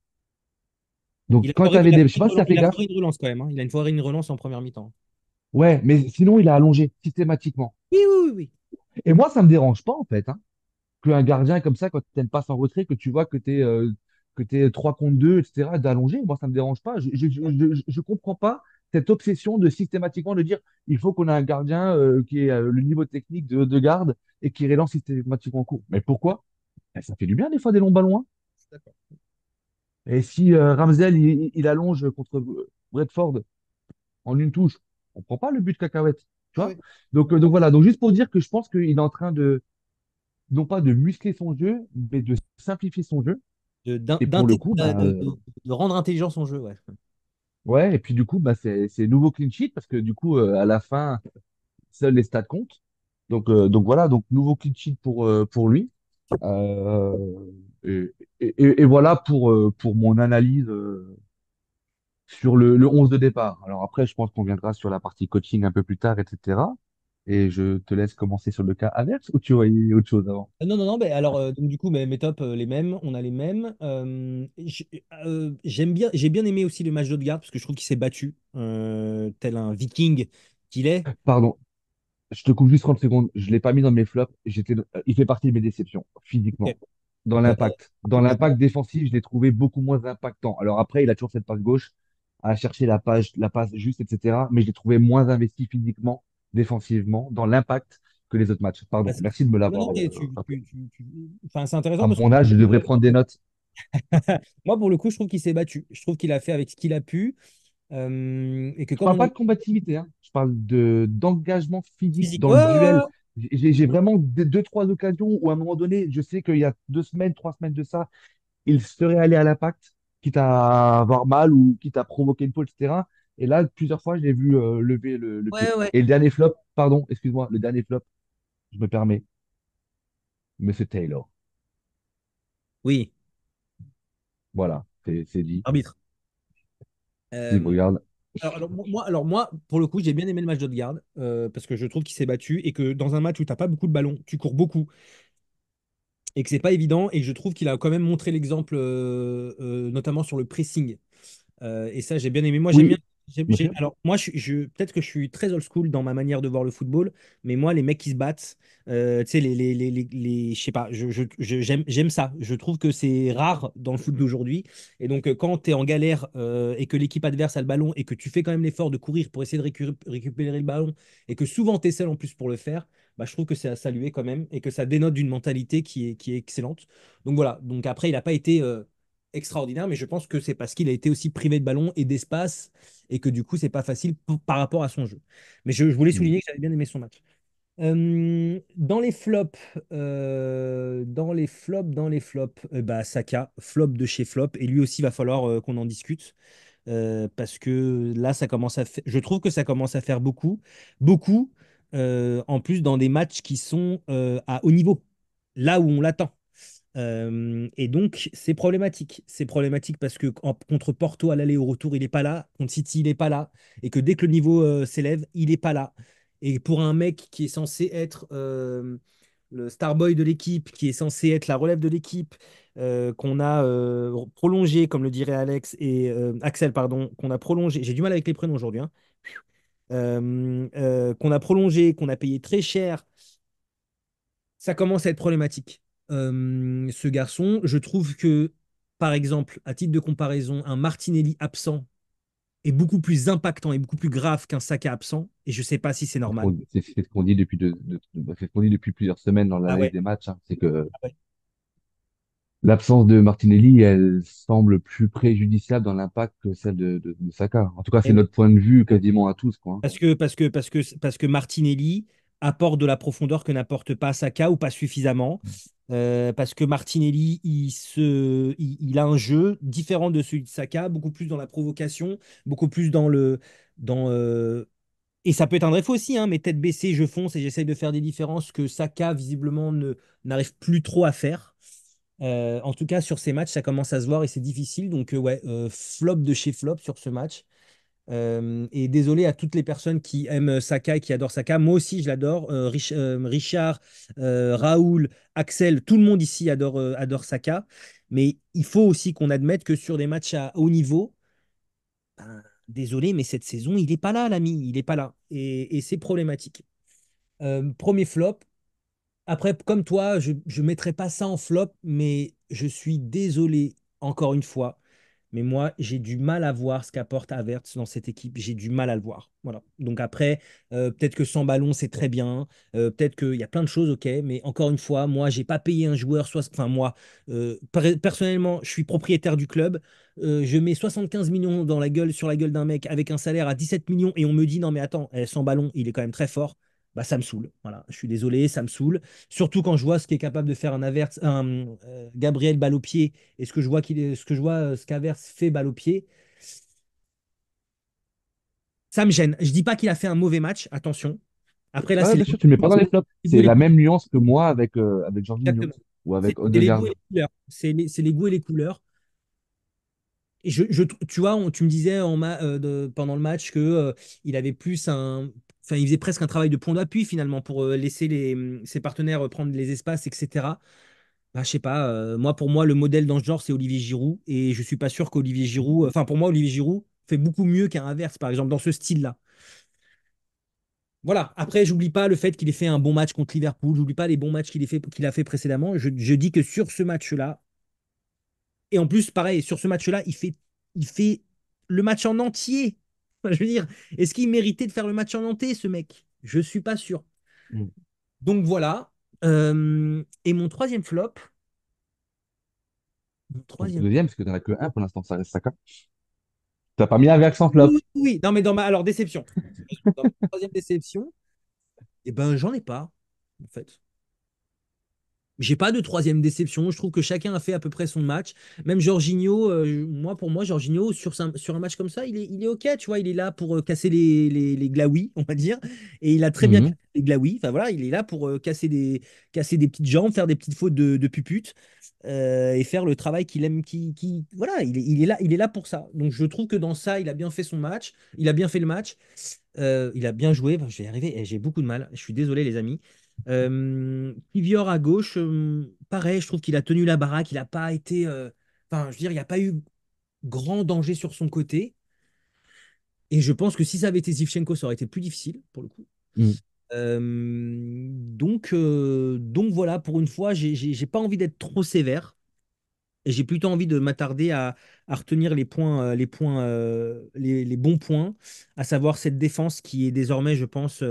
Donc, quand tu avais des, je sais pas si tu as fait Il a gaffe, foiré une relance quand même, hein. Il a foiré une relance en première mi-temps. ouais, mais sinon, il a allongé systématiquement. Oui, oui, oui, oui. Et moi, ça me dérange pas, en fait, hein, qu'un gardien comme ça, quand tu une passe en retrait, que tu vois que t'es 3 contre 2, etc., d'allonger, moi, ça me dérange pas. Je comprends pas cette obsession de systématiquement de dire il faut qu'on ait un gardien qui ait le niveau technique de garde et qui relance systématiquement en cours. Mais pourquoi? Ben, ça fait du bien des fois des longs ballons, hein. D'accord. Et si Ramsdale, il allonge contre Bradford en une touche, on prend pas le but de cacahuète. Tu Ah vois? oui. Donc voilà, donc juste pour dire que je pense qu'il est en train de, non pas de muscler son jeu, mais de simplifier son jeu. Et pour le coup, bah, De rendre intelligent son jeu, ouais. ouais, et puis du coup, bah, c'est nouveau clean sheet parce que du coup, à la fin, seuls les stats comptent. Donc voilà, donc nouveau clean sheet pour lui. Euh, et voilà pour mon analyse sur le 11 de départ. Alors après, je pense qu'on viendra sur la partie coaching un peu plus tard, etc. Et je te laisse commencer sur le cas inverse ou tu voyais autre chose avant? Non, non, non, ben alors, donc, du coup, mes tops, les mêmes, on a les mêmes. J'aime bien, j'ai bien aimé aussi le match d'Odegaard parce que je trouve qu'il s'est battu, tel un viking qu'il est. Pardon, je te coupe juste 30 secondes. Je ne l'ai pas mis dans mes flops. Il fait partie de mes déceptions, Ok. physiquement. Dans Ben, l'impact. Dans ben, l'impact défensif, je l'ai trouvé beaucoup moins impactant. Alors après, il a toujours cette passe gauche à chercher la passe juste, etc. Mais je l'ai trouvé moins investi physiquement, défensivement, dans l'impact que les autres matchs. ben, Pardon. Merci de me non, non, l'avoir mais rappelé. enfin, c'est intéressant À parce que mon âge, je devrais prendre des notes. moi, pour le coup, je trouve qu'il s'est battu. Je trouve qu'il a fait avec ce qu'il a pu, et que Je comme parle on a pas de combativité, hein. Je parle d'engagement physique physique. dans Ouais, le ouais, ouais, duel. ouais. J'ai vraiment deux, trois occasions où à un moment donné, je sais qu'il y a 2 semaines, 3 semaines de ça, il serait allé à l'impact, quitte à avoir mal ou quitte à provoquer une faute, etc. Et là, plusieurs fois, je l'ai vu lever le pied. Ouais, ouais. Et le dernier flop, pardon, excuse-moi, le dernier flop, je me permets, Monsieur Taylor. Oui, Voilà, c'est dit. arbitre. Il me Euh, regarde. alors moi, pour le coup, j'ai bien aimé le match d'Odegaard, parce que je trouve qu'il s'est battu et que dans un match où tu n'as pas beaucoup de ballons, tu cours beaucoup et que c'est pas évident et que je trouve qu'il a quand même montré l'exemple, notamment sur le pressing. Et ça, j'ai bien aimé. Moi, j'aime bien. Oui, bien sûr. Alors, moi, peut-être que je suis très old school dans ma manière de voir le football, mais moi, les mecs qui se battent, tu sais, je sais pas, j'aime ça. Je trouve que c'est rare dans le foot d'aujourd'hui. Et donc, quand tu es en galère, et que l'équipe adverse a le ballon et que tu fais quand même l'effort de courir pour essayer de récupérer le ballon et que souvent tu es seul en plus pour le faire, bah, je trouve que c'est à saluer quand même et que ça dénote d'une mentalité qui est excellente. Donc voilà. Donc après, il n'a pas été. extraordinaire, mais je pense que c'est parce qu'il a été aussi privé de ballon et d'espace et que du coup, c'est pas facile par rapport à son jeu. Mais je voulais Mm. souligner que j'avais bien aimé son match. Dans les flops, dans les flops, bah, Saka, flop de chez flop, et lui aussi, va falloir qu'on en discute. Parce que là, je trouve que ça commence à faire beaucoup, beaucoup, en plus dans des matchs qui sont à haut niveau, là où on l'attend. Et donc, c'est problématique. C'est problématique parce que contre Porto à l'aller et au retour, il n'est pas là. Contre City, il n'est pas là. Et que dès que le niveau s'élève, il n'est pas là. Et pour un mec qui est censé être le star boy de l'équipe, qui est censé être la relève de l'équipe, qu'on a prolongé, comme le dirait Alex et Axel, pardon, qu'on a prolongé. J'ai du mal avec les prénoms aujourd'hui, hein. Qu'on a prolongé, qu'on a payé très cher, ça commence à être problématique. Ce garçon, je trouve que, par exemple, à titre de comparaison, un Martinelli absent est beaucoup plus impactant et beaucoup plus grave qu'un Saka absent, et je ne sais pas si c'est normal. C'est ce qu'on dit depuis c'est ce qu'on dit depuis plusieurs semaines dans Ah l'analyse ouais, des matchs, hein. C'est que ah ouais. l'absence de Martinelli, elle semble plus préjudiciable dans l'impact que celle de Saka. En tout cas, c'est Et notre point de vue quasiment à tous, quoi, hein. parce que Martinelli apporte de la profondeur que n'apporte pas Saka ou pas suffisamment. Parce que Martinelli, il a un jeu différent de celui de Saka, beaucoup plus dans la provocation, beaucoup plus et ça peut être un vrai faux aussi, hein, mais tête baissée, je fonce et j'essaye de faire des différences que Saka, visiblement, n'arrive plus trop à faire. En tout cas, sur ces matchs, ça commence à se voir et c'est difficile. Donc, ouais, flop de chez flop sur ce match. Et désolé à toutes les personnes qui aiment Saka et qui adorent Saka. Moi aussi, je l'adore. Richard, Raoul, Axel, tout le monde ici adore Saka. Mais il faut aussi qu'on admette que sur des matchs à haut niveau, ben, désolé, mais cette saison, il n'est pas là, l'ami. Il n'est pas là. Et c'est problématique. Premier flop. Après, comme toi, je ne mettrai pas ça en flop, mais je suis désolé, encore une fois. Mais moi, j'ai du mal à voir ce qu'apporte Havertz dans cette équipe. J'ai du mal à le voir. Voilà. Donc après, peut-être que sans ballon, c'est très bien. Peut-être qu'il y a plein de choses, ok. Mais encore une fois, moi, j'ai pas payé un joueur. Enfin, moi, personnellement, je suis propriétaire du club. Je mets 75 millions sur la gueule d'un mec avec un salaire à 17 millions et on me dit, non, mais attends, sans ballon, il est quand même très fort. Bah, ça me saoule. Voilà. Je suis désolé, ça me saoule. Surtout quand je vois ce qu'est capable de faire un Gabriel balle au pied et ce qu'Havertz fait balle au pied, ça me gêne. Je dis pas qu'il a fait un mauvais match, attention. Après là, Ouais, c'est bien sûr, tu ne mets pas dans les flops. les goûts et C'est les la couleurs. même nuance que moi avec Jorginho Exactement. ou C'est avec c'est les goûts et Odegaard. les couleurs. C'est les goûts et les couleurs. Et tu vois, tu me disais pendant le match que il avait plus enfin, il faisait presque un travail de pont d'appui finalement pour laisser ses partenaires prendre les espaces, etc. Bah, je sais pas, pour moi, le modèle dans ce genre, c'est Olivier Giroud. Et je suis pas sûr qu'Olivier Giroud. Enfin, pour moi, Olivier Giroud fait beaucoup mieux qu'un Havertz, par exemple, dans ce style-là. Voilà. Après, j'oublie pas le fait qu'il ait fait un bon match contre Liverpool. J'oublie pas les bons matchs qu'il a fait précédemment. Je dis que sur ce match-là, et en plus, pareil, sur ce match-là, il fait le match en entier. Enfin, je veux dire, est-ce qu'il méritait de faire le match en entier, ce mec? Je suis pas sûr. Mm. Donc voilà. Et mon troisième flop. Mon Ton troisième deuxième, parce que tu n'en as que un pour l'instant, ça reste Saka. T'as pas mis un verre sans flop. Oui, oui, oui. Non, mais alors, déception. Dans ma troisième déception, eh ben, j'en ai pas, en fait. J'ai pas de troisième déception. Je trouve que chacun a fait à peu près son match. Même Jorginho, pour moi, Jorginho, sur un match comme ça, il est OK, tu vois. Il est là pour casser les glaouis, on va dire. Et il a très bien cassé Mhm. les glaouis. Enfin, voilà, il est là pour casser des petites jambes, faire des petites fautes de pupute et faire le travail qu'il aime. Voilà, il est là pour ça. Donc, je trouve que dans ça, il a bien fait son match. Il a bien fait le match. Il a bien joué. Enfin, je vais y arriver. Et j'ai beaucoup de mal. Je suis désolé, les amis. Kivior à gauche, pareil, je trouve qu'il a tenu la baraque. Il n'a pas été. Enfin, je veux dire, il n'y a pas eu grand danger sur son côté. Et je pense que si ça avait été Zivchenko, ça aurait été plus difficile, pour le coup. Mhm. Donc voilà, pour une fois, j'ai pas envie d'être trop sévère. Et j'ai plutôt envie de m'attarder à retenir les bons points, à savoir cette défense qui est désormais, je pense,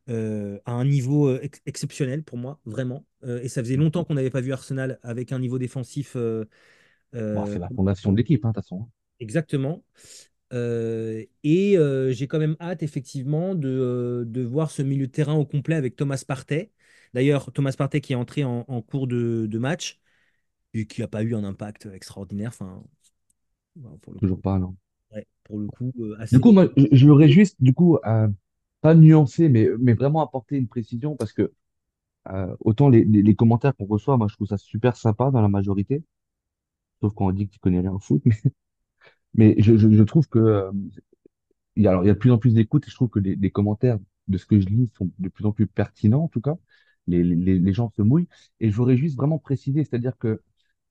à un niveau exceptionnel pour moi, vraiment. Et ça faisait longtemps qu'on n'avait pas vu Arsenal avec un niveau défensif Bon, c'est la fondation de l'équipe, hein, de toute façon. Exactement. J'ai quand même hâte, effectivement, de voir ce milieu de terrain au complet avec Thomas Partey. D'ailleurs, Thomas Partey qui est entré en cours de match et qui n'a pas eu un impact extraordinaire. Enfin, voilà, pour le coup, Toujours pas, non. ouais, pour le coup Du assez coup, léger. moi, je l'aurais juste, du coup, pas nuancé, mais vraiment apporter une précision parce que autant les commentaires qu'on reçoit, moi, je trouve ça super sympa dans la majorité, sauf quand on dit que tu connais rien au foot. Mais je trouve que alors, il y a de plus en plus d'écoute et je trouve que les commentaires de ce que je lis sont de plus en plus pertinents, en tout cas. Les gens se mouillent. Et je voudrais juste vraiment préciser, c'est-à-dire que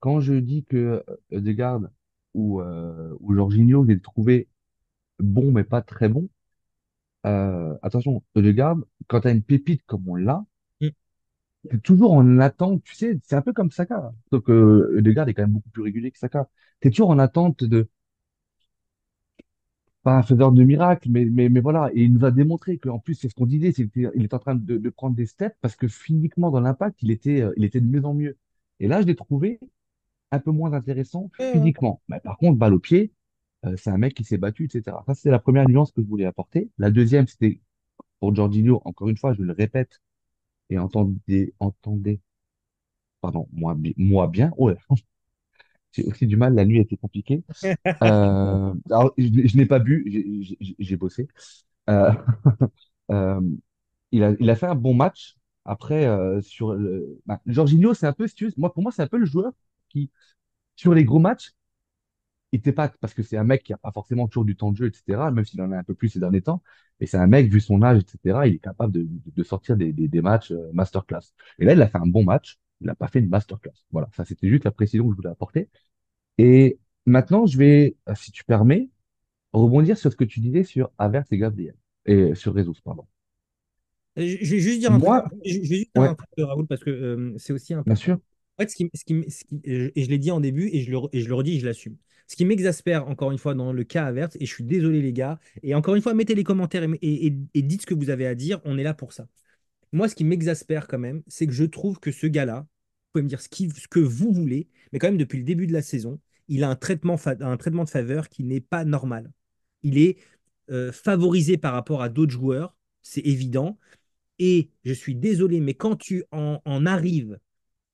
quand je dis que Ødegaard ou Jorginho, je les ai trouvés bons, mais pas très bons, attention, Ødegaard, quand tu as une pépite comme on l'a, Mm. c'est toujours en attente, tu sais, c'est un peu comme Saka. Sauf que Ødegaard est quand même beaucoup plus régulier que Saka. Tu es toujours en attente de, pas un faiseur de miracles, mais voilà. Et il nous a démontré qu'en plus, c'est ce qu'on disait, c'est qu'il est en train de prendre des steps parce que physiquement, dans l'impact, il était de mieux en mieux. Et là, je l'ai trouvé un peu moins intéressant Ouais, ouais. physiquement. Mais par contre, balle au pied, c'est un mec qui s'est battu, etc. Ça, c'est la première nuance que je voulais apporter. La deuxième, c'était pour Jorginho, encore une fois, je le répète, et entendez, pardon, moi bien. Oh, là, j'ai aussi du mal, la nuit a été compliquée. Alors, je n'ai pas bu, j'ai bossé. Euh, euh, il a fait un bon match. Après, Jorginho, c'est un peu, si tu veux, moi, pour moi, c'est un peu le joueur qui, sur les gros matchs, il t'épate parce que c'est un mec qui a pas forcément toujours du temps de jeu, etc., même s'il en a un peu plus ces derniers temps. Et c'est un mec, vu son âge, etc., il est capable de sortir des matchs masterclass. Et là, il a fait un bon match. Il n'a pas fait une masterclass. Voilà, ça, c'était juste la précision que je voulais apporter. Et maintenant, je vais, si tu permets, rebondir sur ce que tu disais sur Havertz et Gabriel. Et sur Jesus, pardon. Je vais juste dire un truc. Moi, Je vais juste dire ouais, un truc, Raoul, parce que c'est aussi bien important. sûr. En fait, et je l'ai dit en début et je le redis et je l'assume. Ce qui m'exaspère encore une fois dans le cas Havertz, et je suis désolé les gars, et encore une fois, mettez les commentaires et dites ce que vous avez à dire, on est là pour ça. Moi, ce qui m'exaspère quand même, c'est que je trouve que ce gars-là, vous pouvez me dire ce que vous voulez, mais quand même depuis le début de la saison, il a un traitement de faveur qui n'est pas normal. Il est favorisé par rapport à d'autres joueurs, c'est évident. Et je suis désolé, mais quand tu en arrives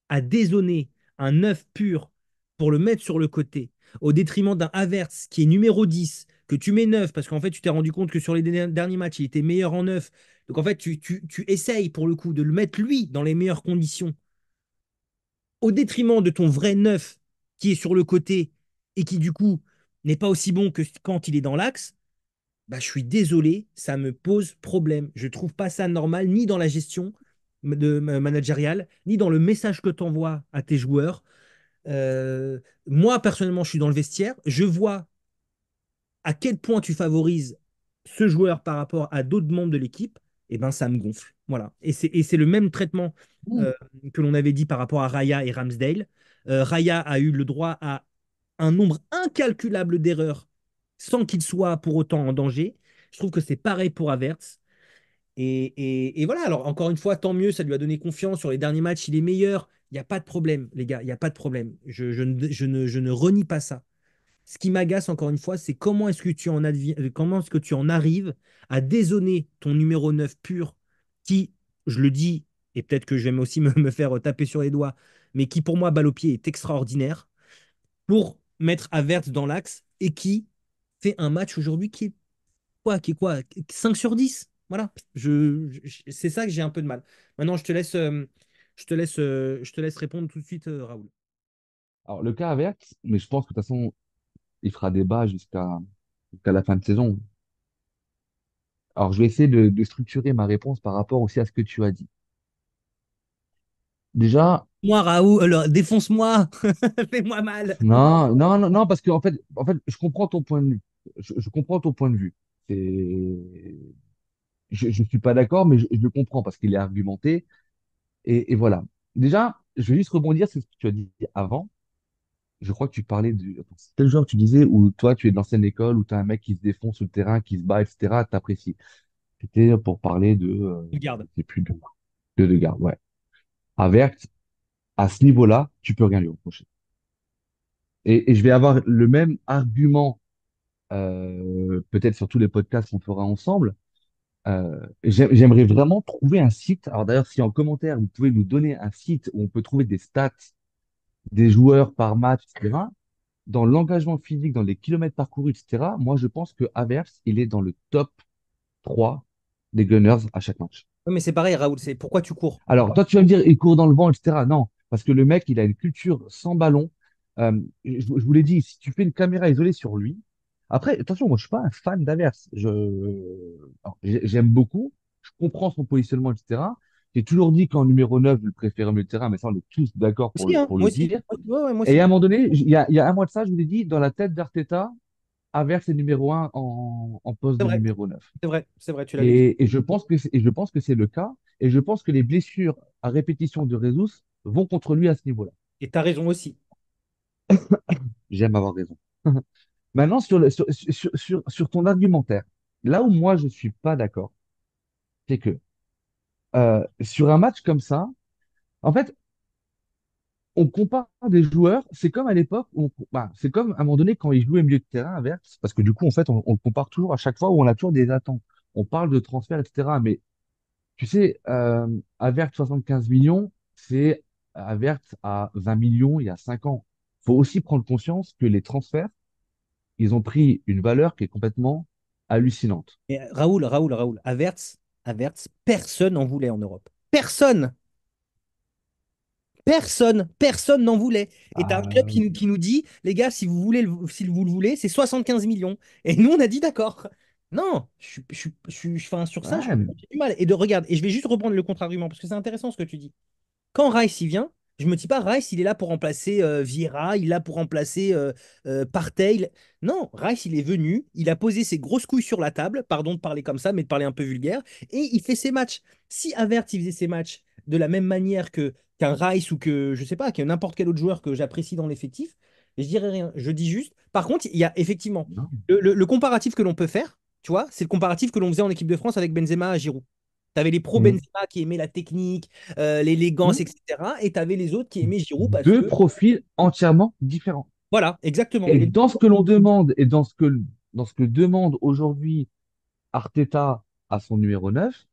à dézonner un neuf pur pour le mettre sur le côté, au détriment d'un Havertz qui est numéro 10 que tu mets neuf parce qu'en fait, tu t'es rendu compte que sur les derniers matchs, il était meilleur en neuf. Donc en fait, tu essayes pour le coup de le mettre lui dans les meilleures conditions, au détriment de ton vrai neuf qui est sur le côté et qui du coup n'est pas aussi bon que quand il est dans l'axe. Bah, je suis désolé, ça me pose problème. Je trouve pas ça normal, ni dans la gestion managériale, ni dans le message que tu envoies à tes joueurs. Moi, personnellement, je suis dans le vestiaire. Je vois à quel point tu favorises ce joueur par rapport à d'autres membres de l'équipe. Et ben, ça me gonfle. Voilà. Et c'est le même traitement Mm. euh, que l'on avait dit par rapport à Raya et Ramsdale. Raya a eu le droit à un nombre incalculable d'erreurs sans qu'il soit pour autant en danger. Je trouve que c'est pareil pour Havertz. Et voilà, alors encore une fois, tant mieux, ça lui a donné confiance. Sur les derniers matchs, il est meilleur. Il n'y a pas de problème, les gars, il n'y a pas de problème. Je ne renie pas ça. Ce qui m'agace, encore une fois, c'est comment est-ce que tu en arrives à dézonner ton numéro 9 pur, qui, je le dis, et peut-être que je vais aussi me faire taper sur les doigts, mais qui pour moi, balle au pied, est extraordinaire, pour mettre Havertz dans l'axe et qui fait un match aujourd'hui qui est quoi 5 sur 10. Voilà. C'est ça que j'ai un peu de mal. Maintenant, je te laisse répondre tout de suite, Raoul. Alors, le cas Havertz, mais je pense que de toute façon, il fera débat jusqu'à la fin de saison. Alors, je vais essayer de structurer ma réponse par rapport aussi à ce que tu as dit. Déjà, Moi, Raoul, alors, défonce-moi, fais-moi mal. non, non, non, non, parce que en fait, je comprends ton point de vue. Je comprends ton point de vue. C'est, je suis pas d'accord, mais je le comprends parce qu'il est argumenté. Et voilà. Déjà, je vais juste rebondir sur ce que tu as dit avant. Je crois que tu parlais du. Attends, c'est quel genre tu disais où toi, tu es de l'ancienne école, où tu as un mec qui se défonce sur le terrain, qui se bat, etc. T'apprécies. C'était pour parler Regarde. je sais plus, de garde, ouais. Avec, à ce niveau-là, tu peux rien lui reprocher. Et je vais avoir le même argument, peut-être sur tous les podcasts qu'on fera ensemble. J'aimerais vraiment trouver un site. Alors d'ailleurs, si en commentaire, vous pouvez nous donner un site où on peut trouver des stats des joueurs par match, etc. Dans l'engagement physique, dans les kilomètres parcourus, etc., moi, je pense que Havertz, il est dans le top 3 des Gunners à chaque match. Oui, mais c'est pareil, Raoul, c'est pourquoi tu cours? Alors, toi, tu vas me dire, il court dans le vent, etc. Non, parce que le mec, il a une culture sans ballon. Je vous l'ai dit, si tu fais une caméra isolée sur lui, après, attention, moi, je suis pas un fan d'Havertz. Alors, j'aime beaucoup, je comprends son positionnement, etc. J'ai toujours dit qu'en numéro 9, je le préférais au milieu de terrain, mais ça, on est tous d'accord Aussi, hein, pour moi le aussi. dire. Ouais, ouais, moi Et aussi. à un moment donné, il y a un mois de ça, je vous ai dit, dans la tête d'Arteta, Havertz est numéro 1 en poste C'est de vrai, numéro 9. c'est vrai, tu l'avais dit. Et je pense que c'est le cas. Et je pense que les blessures à répétition de Jesus vont contre lui à ce niveau-là. Et tu as raison aussi. J'aime avoir raison. Maintenant, sur ton argumentaire, là où moi je suis pas d'accord, c'est que sur un match comme ça, en fait, on compare des joueurs, c'est comme à l'époque, c'est comme à un moment donné quand il jouait milieu de terrain inverse, parce que du coup, en fait, on le compare toujours à chaque fois où on a toujours des attentes. On parle de transfert, etc. Mais tu sais, Havertz 75 millions, c'est Havertz à 20 millions il y a 5 ans. Faut aussi prendre conscience que les transferts, ils ont pris une valeur qui est complètement hallucinante. Et Raoul, Havertz, personne n'en voulait en Europe. Personne! Personne n'en voulait. Et tu as un club Euh, qui nous dit, les gars, si vous voulez, si vous le voulez, c'est 75 millions. Et nous, on a dit d'accord. Non, enfin, sur ça, ouais, j'ai du mal. Et de regarde, et je vais juste reprendre le contre-argument, parce que c'est intéressant ce que tu dis. Quand Rice il vient, je me dis pas Rice il est là pour remplacer Vieira, il est là pour remplacer Partey. Non, Rice il est venu, il a posé ses grosses couilles sur la table, pardon de parler comme ça, mais de parler un peu vulgaire, et il fait ses matchs. Si Havertz il faisait ses matchs de la même manière que qu'un Rice ou que je sais pas, que n'importe quel autre joueur que j'apprécie dans l'effectif, je dirais rien. Je dis juste. Par contre, il y a effectivement non. le comparatif que l'on peut faire, tu vois, c'est le comparatif que l'on faisait en équipe de France avec Benzema à Giroud. Tu avais les pro Mm. Benzema qui aimaient la technique, l'élégance, Mm. etc. Et tu avais les autres qui aimaient Giroud parce Deux que, profils entièrement différents. voilà, exactement. Et Et dans ce que l'on demande et dans ce que demande aujourd'hui Arteta à son numéro 9,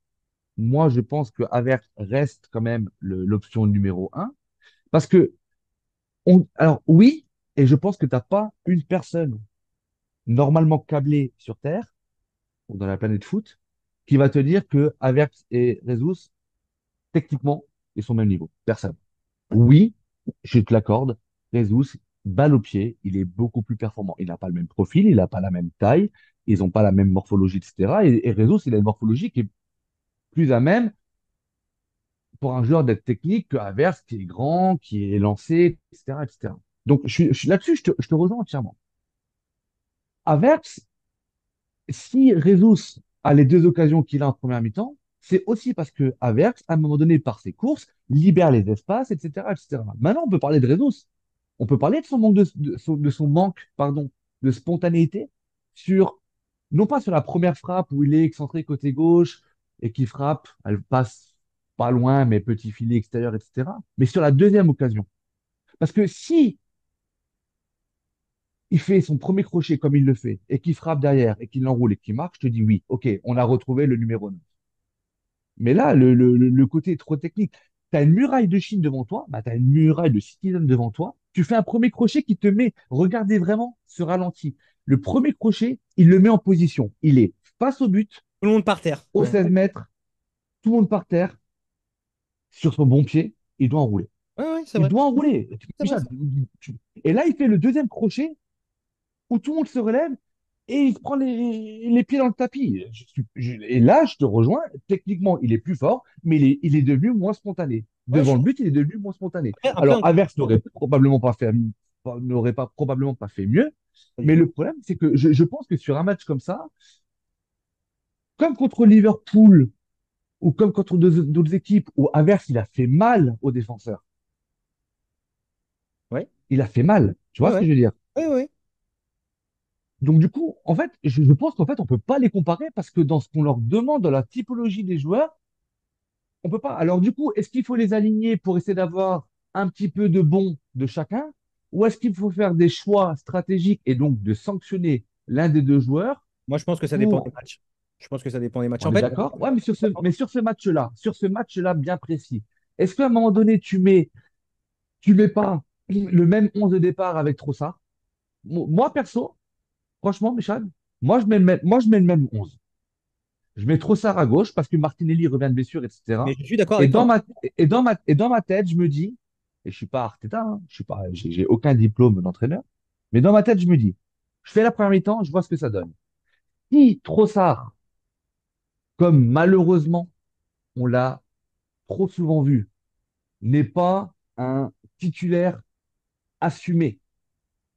moi, je pense que Havertz reste quand même l'option numéro 1. Parce que, alors oui, et je pense que tu n'as pas une personne normalement câblée sur Terre, ou dans la planète foot, qui va te dire que Havertz et Jesus, techniquement, ils sont au même niveau. Personne. Oui, je te l'accorde, Jesus, balle au pied, il est beaucoup plus performant. Il n'a pas le même profil, il n'a pas la même taille, ils n'ont pas la même morphologie, etc. Et Jesus, il a une morphologie qui est plus à même pour un joueur d'être technique que Havertz, qui est grand, qui est lancé, etc., etc. Donc, là-dessus, je te rejoins entièrement. Havertz, si Jesus a les deux occasions qu'il a en première mi-temps, c'est aussi parce que Havertz, à un moment donné, par ses courses, libère les espaces, etc., etc. Maintenant, on peut parler de Jesus. On peut parler de son manque de son manque, pardon, de spontanéité sur, non pas sur la première frappe où il est excentré côté gauche et qui frappe, elle passe pas loin, mais petit filet extérieur, etc. Mais sur la deuxième occasion. Parce que si il fait son premier crochet comme il le fait, et qu'il frappe derrière, et qu'il l'enroule et qu'il marque, je te dis oui, ok, on a retrouvé le numéro 9. Mais là, le côté est trop technique. Tu as une muraille de Chine devant toi, bah, tu as une muraille de Citizen devant toi, tu fais un premier crochet qui te met, regardez vraiment ce ralenti. Le premier crochet, il le met en position. Il est face au but, tout le monde par terre. aux Ouais, 16 mètres, tout le monde par terre, sur son bon pied, il doit enrouler. ouais, ouais, c'est Il vrai. doit enrouler. C'est vrai, ça. Et là, il fait le deuxième crochet où tout le monde se relève et il se prend les pieds dans le tapis. Et là, je te rejoins, techniquement, il est plus fort, mais il est devenu moins spontané. Ouais, Devant le but, il est devenu moins spontané. après, Alors, Havertz n'aurait pas, probablement pas fait mieux, pas du mais le tout. problème, c'est que je pense que sur un match comme ça, comme contre Liverpool ou comme contre d'autres équipes où Havertz, il a fait mal aux défenseurs, Ouais, il a fait mal. Tu vois ouais, ce que ouais, je veux dire? ouais, ouais. Donc, du coup, en fait, je pense qu'en fait, on peut pas les comparer parce que dans ce qu'on leur demande, dans la typologie des joueurs, on peut pas. Alors, du coup, est-ce qu'il faut les aligner pour essayer d'avoir un petit peu de bon de chacun? ou est-ce qu'il faut faire des choix stratégiques et donc de sanctionner l'un des deux joueurs Moi, je pense que ça dépend des pour, matchs. Je pense que ça dépend des matchs. En on est fait, d'accord? Ouais, mais sur ce match-là bien précis, est-ce qu'à un moment donné, tu mets pas le même 11 de départ avec Trossard? Moi, perso, franchement, Michel, moi, je mets le même 11. Je mets Trossard à gauche parce que Martinelli revient de blessure, mais etc. je suis d'accord Et avec dans toi. ma, et dans ma tête, je me dis, et je suis pas Arteta, hein, je suis pas, j'ai aucun diplôme d'entraîneur, mais dans ma tête, je me dis, je fais la première mi-temps, je vois ce que ça donne. Si Trossard, comme malheureusement on l'a trop souvent vu, n'est pas un titulaire assumé,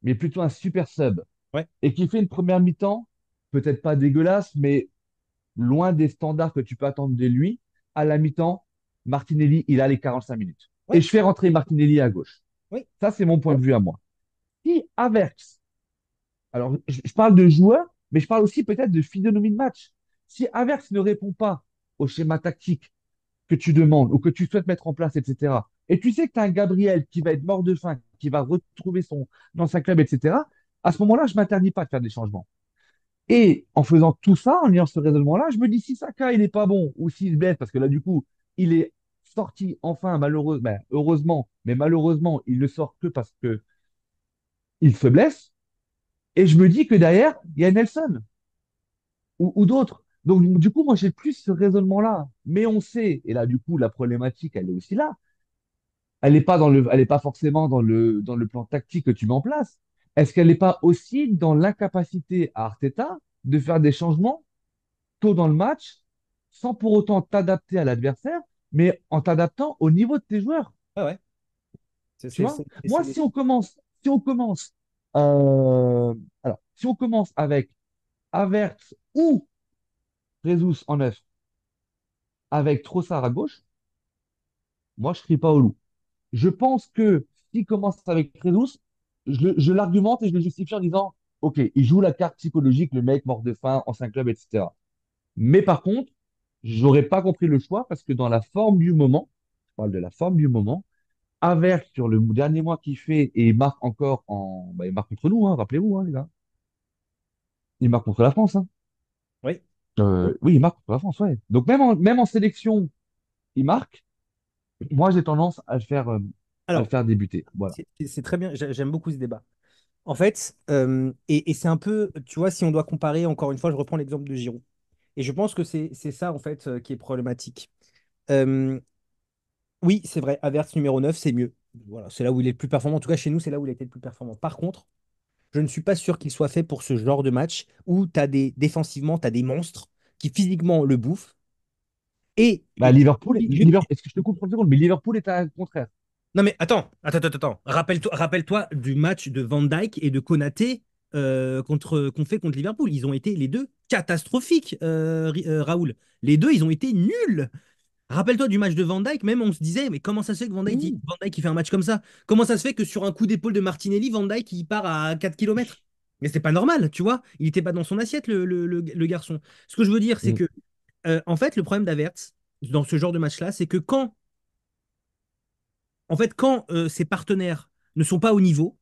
mais plutôt un super sub, Ouais, et qui fait une première mi-temps, peut-être pas dégueulasse, mais loin des standards que tu peux attendre de lui, à la mi-temps, Martinelli, il a les 45 minutes. Et ouais, je fais rentrer Martinelli à gauche. oui. Ça, c'est mon point de vue à moi. Si Havertz, alors je parle de joueur, mais je parle aussi peut-être de physionomie de match. Si Havertz ne répond pas au schéma tactique que tu demandes ou que tu souhaites mettre en place, etc., et tu sais que tu as un Gabriel qui va être mort de faim, qui va retrouver son dans sa club, etc., à ce moment-là, je ne m'interdis pas de faire des changements. Et en faisant tout ça, en ayant ce raisonnement-là, je me dis si Saka il n'est pas bon ou s'il se blesse, parce que là du coup, il est sorti enfin malheureusement, ben, heureusement, mais malheureusement, il ne sort que parce que il se blesse. Et je me dis que derrière, il y a Nelson ou d'autres. Donc du coup, moi j'ai plus ce raisonnement-là. Mais on sait, et là du coup, la problématique, elle est aussi là. Elle est pas forcément dans le plan tactique que tu mets en place. Est-ce qu'elle n'est pas aussi dans l'incapacité à Arteta de faire des changements tôt dans le match, sans pour autant t'adapter à l'adversaire, mais en t'adaptant au niveau de tes joueurs. Ouais, ouais. Tu vois? Moi, si on commence, euh, si on commence avec Havertz ou Jesus en neuf, avec Trossard à gauche, moi, je crie pas au loup. Je pense que s'il commence avec Jesus, je l'argumente et je le justifie en disant, OK, il joue la carte psychologique, le mec mort de faim, ancien club, etc. Mais par contre, j'aurais pas compris le choix parce que dans la forme du moment, je parle de la forme du moment, Havertz sur le dernier mois qu'il fait et il marque encore bah, il marque contre nous, hein, rappelez-vous, hein, les gars. Il marque contre la France, hein. Oui. Oui, il marque contre la France, ouais. Donc même en sélection, il marque. Moi, j'ai tendance à le Alors, faire débuter. Voilà. c'est très bien. J'aime beaucoup ce débat. En fait, et c'est un peu, tu vois, si on doit comparer, encore une fois, je reprends l'exemple de Giroud. Et je pense que c'est ça, en fait, qui est problématique. Euh, oui, c'est vrai, Havertz numéro 9 c'est mieux. Voilà, c'est là où il est le plus performant. En tout cas, chez nous, c'est là où il a été le plus performant. Par contre, je ne suis pas sûr qu'il soit fait pour ce genre de match où défensivement, tu as des monstres qui physiquement le bouffent. Bah, Et est-ce que je te coupe 30 secondes, mais Liverpool est à contraire. non, mais attends. Rappelle-toi du match de Van Dijk et de Konaté qu'on fait contre Liverpool. Ils ont été les deux catastrophiques, Raoul. Les deux, ils ont été nuls. Rappelle-toi du match de Van Dijk, même on se disait, mais comment ça se fait que Oui. Van Dijk il fait un match comme ça? Comment ça se fait que sur un coup d'épaule de Martinelli, Van Dijk il part à 4 kilomètres? Mais c'est pas normal, tu vois. Il n'était pas dans son assiette, le garçon. Ce que je veux dire, c'est Mm. que, en fait, le problème d'Avertz, dans ce genre de match-là, c'est que quand ses partenaires ne sont pas au niveau,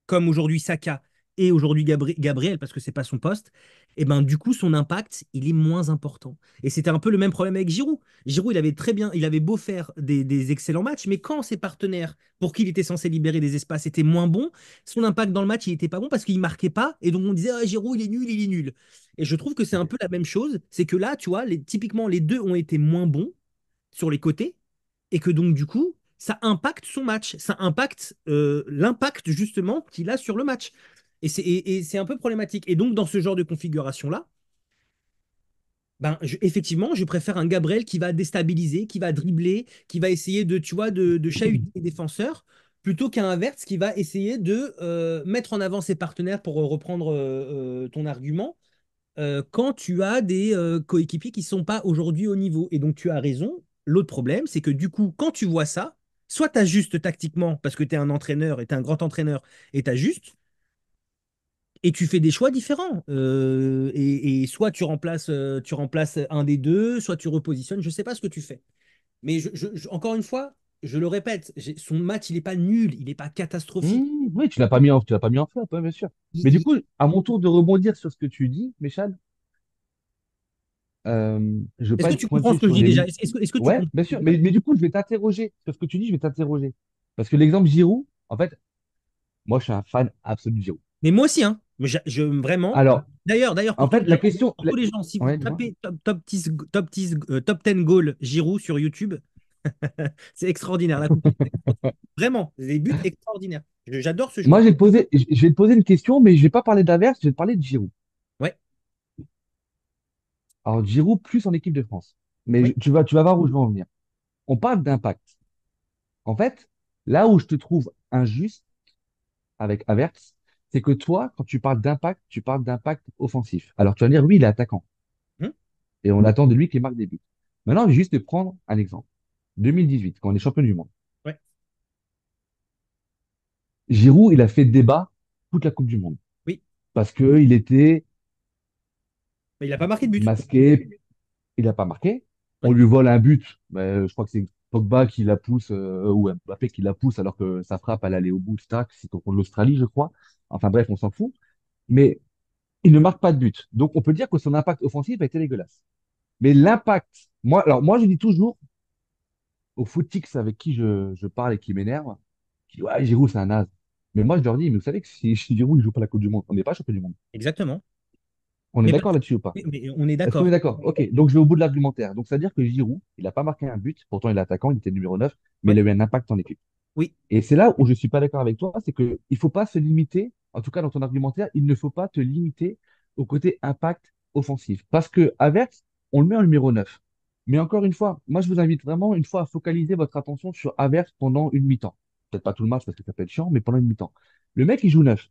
comme aujourd'hui Saka et aujourd'hui Gabriel, parce que c'est pas son poste, et ben du coup son impact il est moins important. Et c'était un peu le même problème avec Giroud. Giroud il avait très bien, il avait beau faire des excellents matchs, mais quand ses partenaires pour qui il était censé libérer des espaces étaient moins bons, son impact dans le match il était pas bon parce qu'il marquait pas, et donc on disait ah, Giroud il est nul, il est nul. Et je trouve que c'est un peu la même chose, c'est que là tu vois, typiquement les deux ont été moins bons sur les côtés et que donc du coup, ça impacte son match, ça impacte l'impact justement qu'il a sur le match. Et c'est un peu problématique. Et donc dans ce genre de configuration-là, ben, effectivement, je préfère un Gabriel qui va déstabiliser, qui va dribbler, qui va essayer de, tu vois, de chahuter les défenseurs, plutôt qu'un Havertz qui va essayer de mettre en avant ses partenaires pour reprendre ton argument quand tu as des coéquipiers qui ne sont pas aujourd'hui au niveau. Et donc tu as raison. L'autre problème, c'est que du coup, quand tu vois ça, soit tu ajustes tactiquement parce que tu es un entraîneur et tu es un grand entraîneur et tu ajustes, et tu fais des choix différents. Et soit tu remplaces un des deux, soit tu repositionnes, je ne sais pas ce que tu fais. Mais encore une fois, je le répète, son match, il n'est pas nul, il n'est pas catastrophique. Oui, tu l'as pas mis en flop, ouais, bien sûr. Mais du Il- coup, à mon tour de rebondir sur ce que tu dis, Méchal, je veux Est-ce pas que être tu comprends ce pointu que je sur dis les. déjà? Est-ce que tu Ouais, comprends bien ce que sûr. je dis? Mais du coup, je vais t'interroger sur ce que tu dis, je vais t'interroger. Parce que l'exemple Giroud, en fait, moi, je suis un fan absolu de Giroud. Mais moi aussi, hein. Mais vraiment. Alors, D'ailleurs, en fait, la question. pour tous les gens, si vous Ouais, dis-moi. tapez top 10 goal Giroud sur YouTube, c'est extraordinaire. La coupe du monde est extraordinaire. Vraiment, des buts extraordinaires. J'adore ce Moi, joueur. je vais te poser une question, mais je vais pas parler d'Averse, je vais te parler de Giroud. Ouais, Alors, Giroud plus en équipe de France. Mais oui, tu vas voir où je veux en venir. On parle d'impact. En fait, là où je te trouve injuste avec Havertz, c'est que toi, quand tu parles d'impact, tu parles d'impact offensif. Alors, tu vas dire, oui, il est attaquant. hum, Et on attend de lui qu'il marque des buts. Maintenant, je vais juste te prendre un exemple. 2018, quand on est champion du monde. ouais, Giroud, il a fait débat toute la Coupe du Monde. oui. Parce qu'il était Mais il n'a pas marqué de but. masqué, il n'a pas marqué. On Ouais, lui vole un but. Mais je crois que c'est Pogba qui la pousse, ou Mbappé qui la pousse alors que sa frappe, elle allait au bout, tac, c'est contre l'Australie, je crois. Enfin bref, on s'en fout. Mais il ne marque pas de but. Donc on peut dire que son impact offensif a été dégueulasse. Mais l'impact, moi je dis toujours aux footix avec qui je parle et qui m'énerve, qui disent, ouais, Giroud c'est un naze. Mais moi je leur dis, mais vous savez que si Giroud il joue pas la Coupe du Monde, on n'est pas champion du monde. exactement. On est Mais, d'accord là-dessus ou pas? mais on est Est-ce qu'on est d'accord. d'accord? Ok, donc je vais au bout de l'argumentaire. Donc, c'est-à-dire que Giroud, il n'a pas marqué un but, pourtant il est attaquant, il était numéro 9, mais il Ouais, a eu un impact en équipe. oui. Et c'est là où je ne suis pas d'accord avec toi, c'est qu'il ne faut pas se limiter, en tout cas dans ton argumentaire, il ne faut pas te limiter au côté impact offensif. Parce que Havertz, on le met en numéro 9. Mais encore une fois, moi je vous invite vraiment une fois à focaliser votre attention sur Havertz pendant une mi-temps. Peut-être pas tout le match parce que ça peut être chiant, mais pendant une mi-temps. Le mec, il joue 9.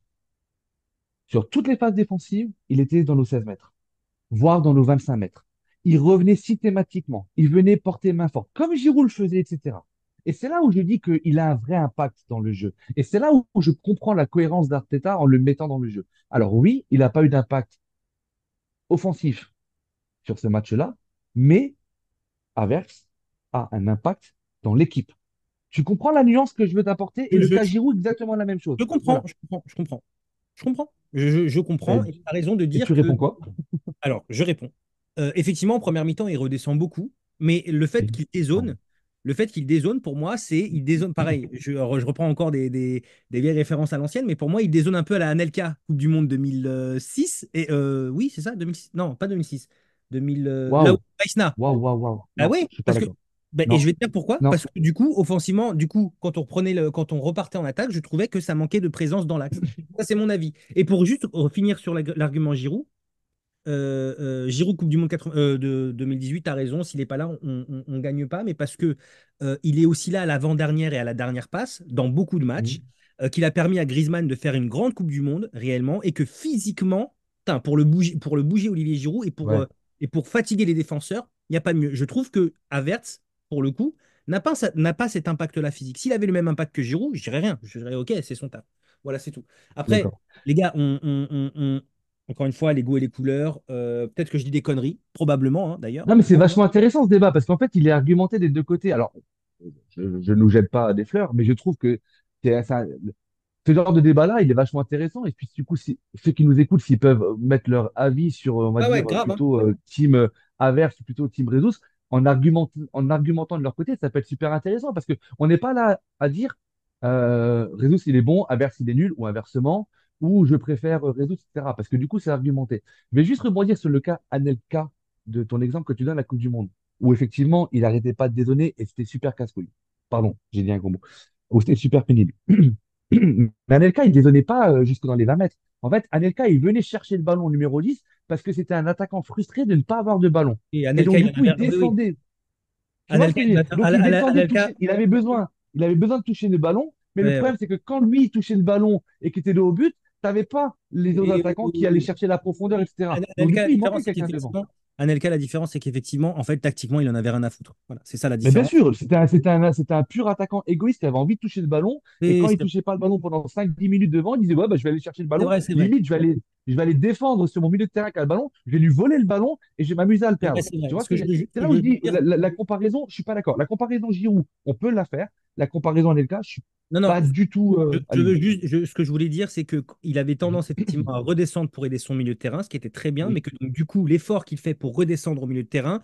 Sur toutes les phases défensives, il était dans nos 16 mètres, voire dans nos 25 mètres. Il revenait systématiquement. Il venait porter main forte, comme Giroud le faisait, etc. Et c'est là où je dis qu'il a un vrai impact dans le jeu. Et c'est là où je comprends la cohérence d'Arteta en le mettant dans le jeu. Alors oui, il n'a pas eu d'impact offensif sur ce match-là, mais Havertz a un impact dans l'équipe. Tu comprends la nuance que je veux t'apporter et Je, le je- cas Giroud, exactement la même chose. je comprends, Voilà. je comprends, je comprends. Je comprends. Je comprends. Et, Et tu as raison de et dire tu que. réponds quoi? Alors, je réponds. Effectivement, en première mi-temps, il redescend beaucoup, mais Oui. Pardon. le fait qu'il dézone, pour moi, c'est il dézone. Pareil, alors, je reprends encore des vieilles références à l'ancienne, mais pour moi, il dézone un peu à la Anelka, Coupe du Monde 2006. Et oui, c'est ça, 2006. Non, pas 2006. 2000, là où Waouh, Aïsna. waouh, waouh, waouh. Ah Non, oui, je suis pas parce que. d'accord. Ben, et je Non, vais te dire pourquoi. non. Parce que du coup, offensivement, quand on repartait en attaque, je trouvais que ça manquait de présence dans l'axe. Ça, c'est mon avis. Et pour juste finir sur l'argument Giroud. Giroud, Coupe du Monde de 2018, tu as raison, s'il n'est pas là, on ne gagne pas, mais parce que il est aussi là à l'avant-dernière et à la dernière passe, dans beaucoup de matchs, Mhm. qu'il a permis à Griezmann de faire une grande Coupe du Monde, réellement, et que physiquement, putain, pour le bouger Olivier Giroud Ouais, et pour fatiguer les défenseurs, il n'y a pas de mieux. Je trouve que Havertz, pour le coup, n'a pas cet impact-là physique. S'il avait le même impact que Giroud, je dirais rien. Je dirais, ok, c'est son taf. Voilà, c'est tout. Après, d'accord. les gars, encore une fois, les goûts et les couleurs. Peut-être que je dis des conneries, probablement, hein, d'ailleurs. Non, mais c'est vachement intéressant ce débat parce qu'en fait, il est argumenté des deux côtés. Alors, je ne nous jette pas des fleurs, mais je trouve que ce genre de débat-là, il est vachement intéressant. Et puis, du coup, ceux qui nous écoutent, s'ils peuvent mettre leur avis sur, on va Ah ouais, dire, grave, hein. plutôt team Averse ou plutôt team Rezus, en argumentant de leur côté, ça peut être super intéressant parce qu'on n'est pas là à dire Rezus, il est bon, Averse, il est nul, ou inversement, ou je préfère Rezus, etc. Parce que du coup, c'est argumenté. Je vais juste rebondir sur le cas Anelka de ton exemple que tu donnes à la Coupe du Monde, où effectivement, il n'arrêtait pas de dézonner et c'était super casse-couille. Pardon, j'ai dit un gros mot. Où c'était super pénible. Mais Anelka, il ne dézonnait pas jusque dans les 20 mètres. En fait, Anelka, il venait chercher le ballon numéro 10 parce que c'était un attaquant frustré de ne pas avoir de ballon. Et Et donc, Anelka, il du en coup, il avait. Oui, oui. descendait. Tu vois ce que Anelka, je veux dire? Donc, il descendait, Anelka. toucher. Il avait besoin de toucher le ballon. Mais le Ouais, ouais. problème, c'est que quand lui, il touchait le ballon et qu'il était dos au but, t'avais pas les autres Et, attaquants qui allaient chercher la profondeur, etc. Donc, du Anelka, coup, la il manquait différence, c'est quelqu'un devant. qu'effectivement, Anelka, la différence, c'est qu'effectivement, en fait, tactiquement, il en avait rien à foutre. Voilà, c'est ça la Mais bien différence. sûr, c'était un pur attaquant égoïste qui avait envie de toucher le ballon. Et Et quand il touchait pas le ballon pendant 5 10 minutes devant, il disait, ouais, bah, je vais aller chercher le c'est ballon. vrai, c'est vrai. Limite, je vais aller défendre sur mon milieu de terrain qui a le ballon. Je vais lui voler le ballon et je vais m'amuser à le C'est vrai, perdre. c'est vrai. Tu vois Ce ce que que je je veux veux, dire? ce C'est que là je où je veux dis, dire, la comparaison, je suis pas d'accord. La comparaison Giroud, on peut la faire. La comparaison Anelka, je suis non, non, pas du tout je veux aligné. juste, ce que je voulais dire, c'est qu'il avait Mhm. tendance effectivement à redescendre pour aider son milieu de terrain, ce qui était très bien, mais Oui. que donc, du coup, l'effort qu'il fait pour redescendre au milieu de terrain,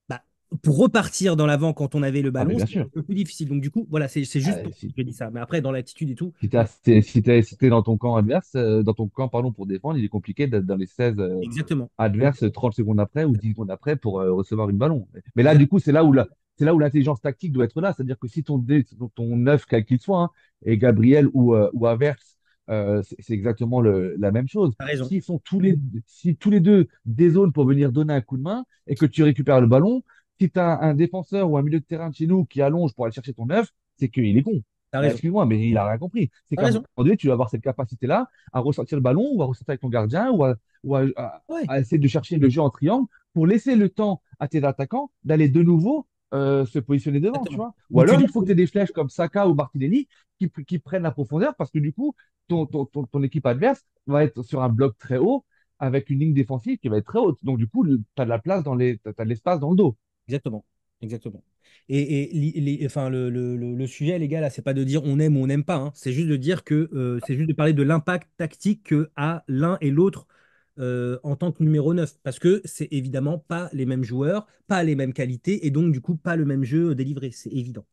bah, pour repartir dans l'avant quand on avait le Ah, mais ballon, bien c'était sûr. un peu plus difficile. Donc, du coup, voilà, c'est juste Ah, pour ça que je dis ça. Mais après, dans l'attitude et tout, non, si t'es dans ton camp adverse, dans ton camp, pardon, pour défendre, il est compliqué d'être dans les 16 exactement. adverse 30 secondes après ou 10 secondes après pour recevoir une ballon. Mais là, Exact- du coup, c'est là où l'intelligence tactique doit être là. C'est-à-dire que si ton neuf, quel qu'il soit, hein, est Gabriel ou Havertz, c'est exactement la même chose. T'as raison. Si tous les deux dézonent pour venir donner un coup de main et que tu récupères le ballon, si tu as un défenseur ou un milieu de terrain de chez nous qui allonge pour aller chercher ton neuf, c'est qu'il est con. T'as Bah, raison. excuse-moi, mais il a rien compris. C'est T'as qu'à un raison. moment donné, tu vas avoir cette capacité-là à ressortir le ballon ou à ressortir avec ton gardien Ouais, à essayer de chercher le jeu en triangle pour laisser le temps à tes attaquants d'aller de nouveau se positionner devant, tu exactement. vois. Ou Donc, tu alors, dis, il faut que tu aies des flèches comme Saka ou Martinelli qui prennent la profondeur parce que du coup, ton équipe adverse va être sur un bloc très haut avec une ligne défensive qui va être très haute. Donc, du coup, tu as de la place t'as de l'espace dans le dos. exactement. Exactement. Enfin, le sujet, les gars, là, c'est pas de dire on aime ou on n'aime pas, hein. C'est juste de dire que c'est juste de parler de l'impact tactique que a l'un et l'autre en tant que numéro 9. Parce que c'est évidemment pas les mêmes joueurs, pas les mêmes qualités, et donc du coup pas le même jeu délivré. C'est évident.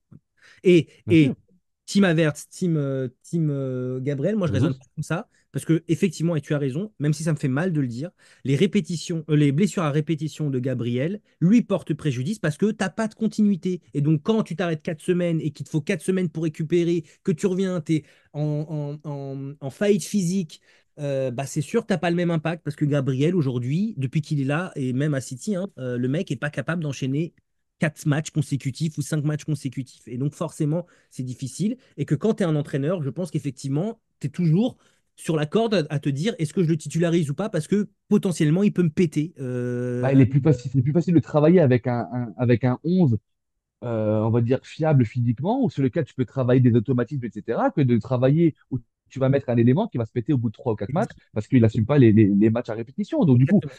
Bien sûr. Et Team Averts, Team Gabriel, moi je raisonne Jesus. pas comme ça, parce que effectivement, et tu as raison, même si ça me fait mal de le dire, les répétitions, les blessures à répétition de Gabriel lui portent préjudice parce que t'as pas de continuité. Et donc quand tu t'arrêtes 4 semaines et qu'il te faut 4 semaines pour récupérer, que tu reviens, tu es en faillite physique. Bah c'est sûr, t'as pas le même impact parce que Gabriel aujourd'hui, depuis qu'il est là et même à City, hein, le mec est pas capable d'enchaîner 4 matchs consécutifs ou 5 matchs consécutifs. Et donc, forcément, c'est difficile. Et que quand tu es un entraîneur, je pense qu'effectivement, tu es toujours sur la corde à te dire est-ce que je le titularise ou pas parce que potentiellement, il peut me péter. Bah, c'est plus facile de travailler avec avec un 11 on va dire, fiable physiquement, ou sur lequel tu peux travailler des automatismes, etc., que de travailler où tu vas mettre un élément qui va se péter au bout de 3 ou 4 matchs parce qu'il n'assume pas les matchs à répétition. Donc, Exactement.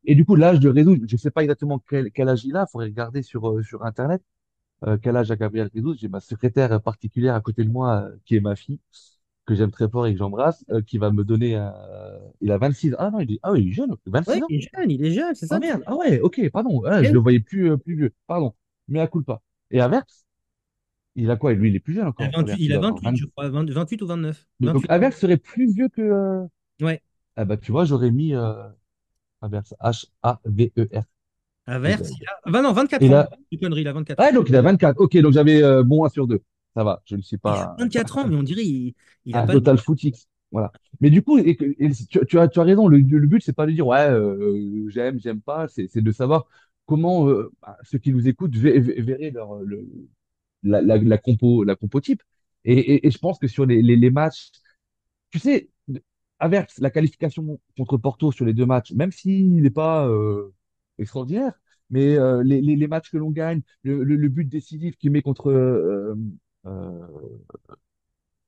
et du coup, l'âge de Réseau, je ne sais pas exactement quel âge il a, il faudrait regarder sur Internet quel âge a Gabriel Réseau. J'ai ma secrétaire particulière à côté de moi, qui est ma fille, que j'aime très fort et que j'embrasse, qui va me donner il a 26 ans. Ah non, il est jeune, Ouais, 26 ans. il est jeune, c'est Ah ça. merde, ah ouais, ok, pardon, ah, je le voyais plus vieux, pardon, mais à culpa. Et Averse, il a quoi? Lui, il est plus jeune Il a encore, 28, Averse, il il a doit avoir 28, 20. je crois, 28 ou 29. Donc 28. Averse serait plus vieux que. Ouais. Ah bah tu vois, j'aurais mis Averse, H-A-V-E-R. Averse, il a. Ah, bah non, 24 Et ans. là, Une connerie, il a 24 ans. ah donc il a 24. Ok, donc j'avais bon 1 sur 2. Ça va, je ne suis Il a pas 24 ans, mais on dirait il a un pas. total footix. Voilà. Mais du coup, tu as raison, le but, c'est pas de dire ouais, j'aime pas, c'est de savoir comment ceux qui nous écoutent verraient la compo type. Et je pense que sur les matchs, tu sais, Havertz, la qualification contre Porto sur les 2 matchs, même s'il n'est pas extraordinaire, mais les matchs que l'on gagne, le but décisif qu'il met contre euh,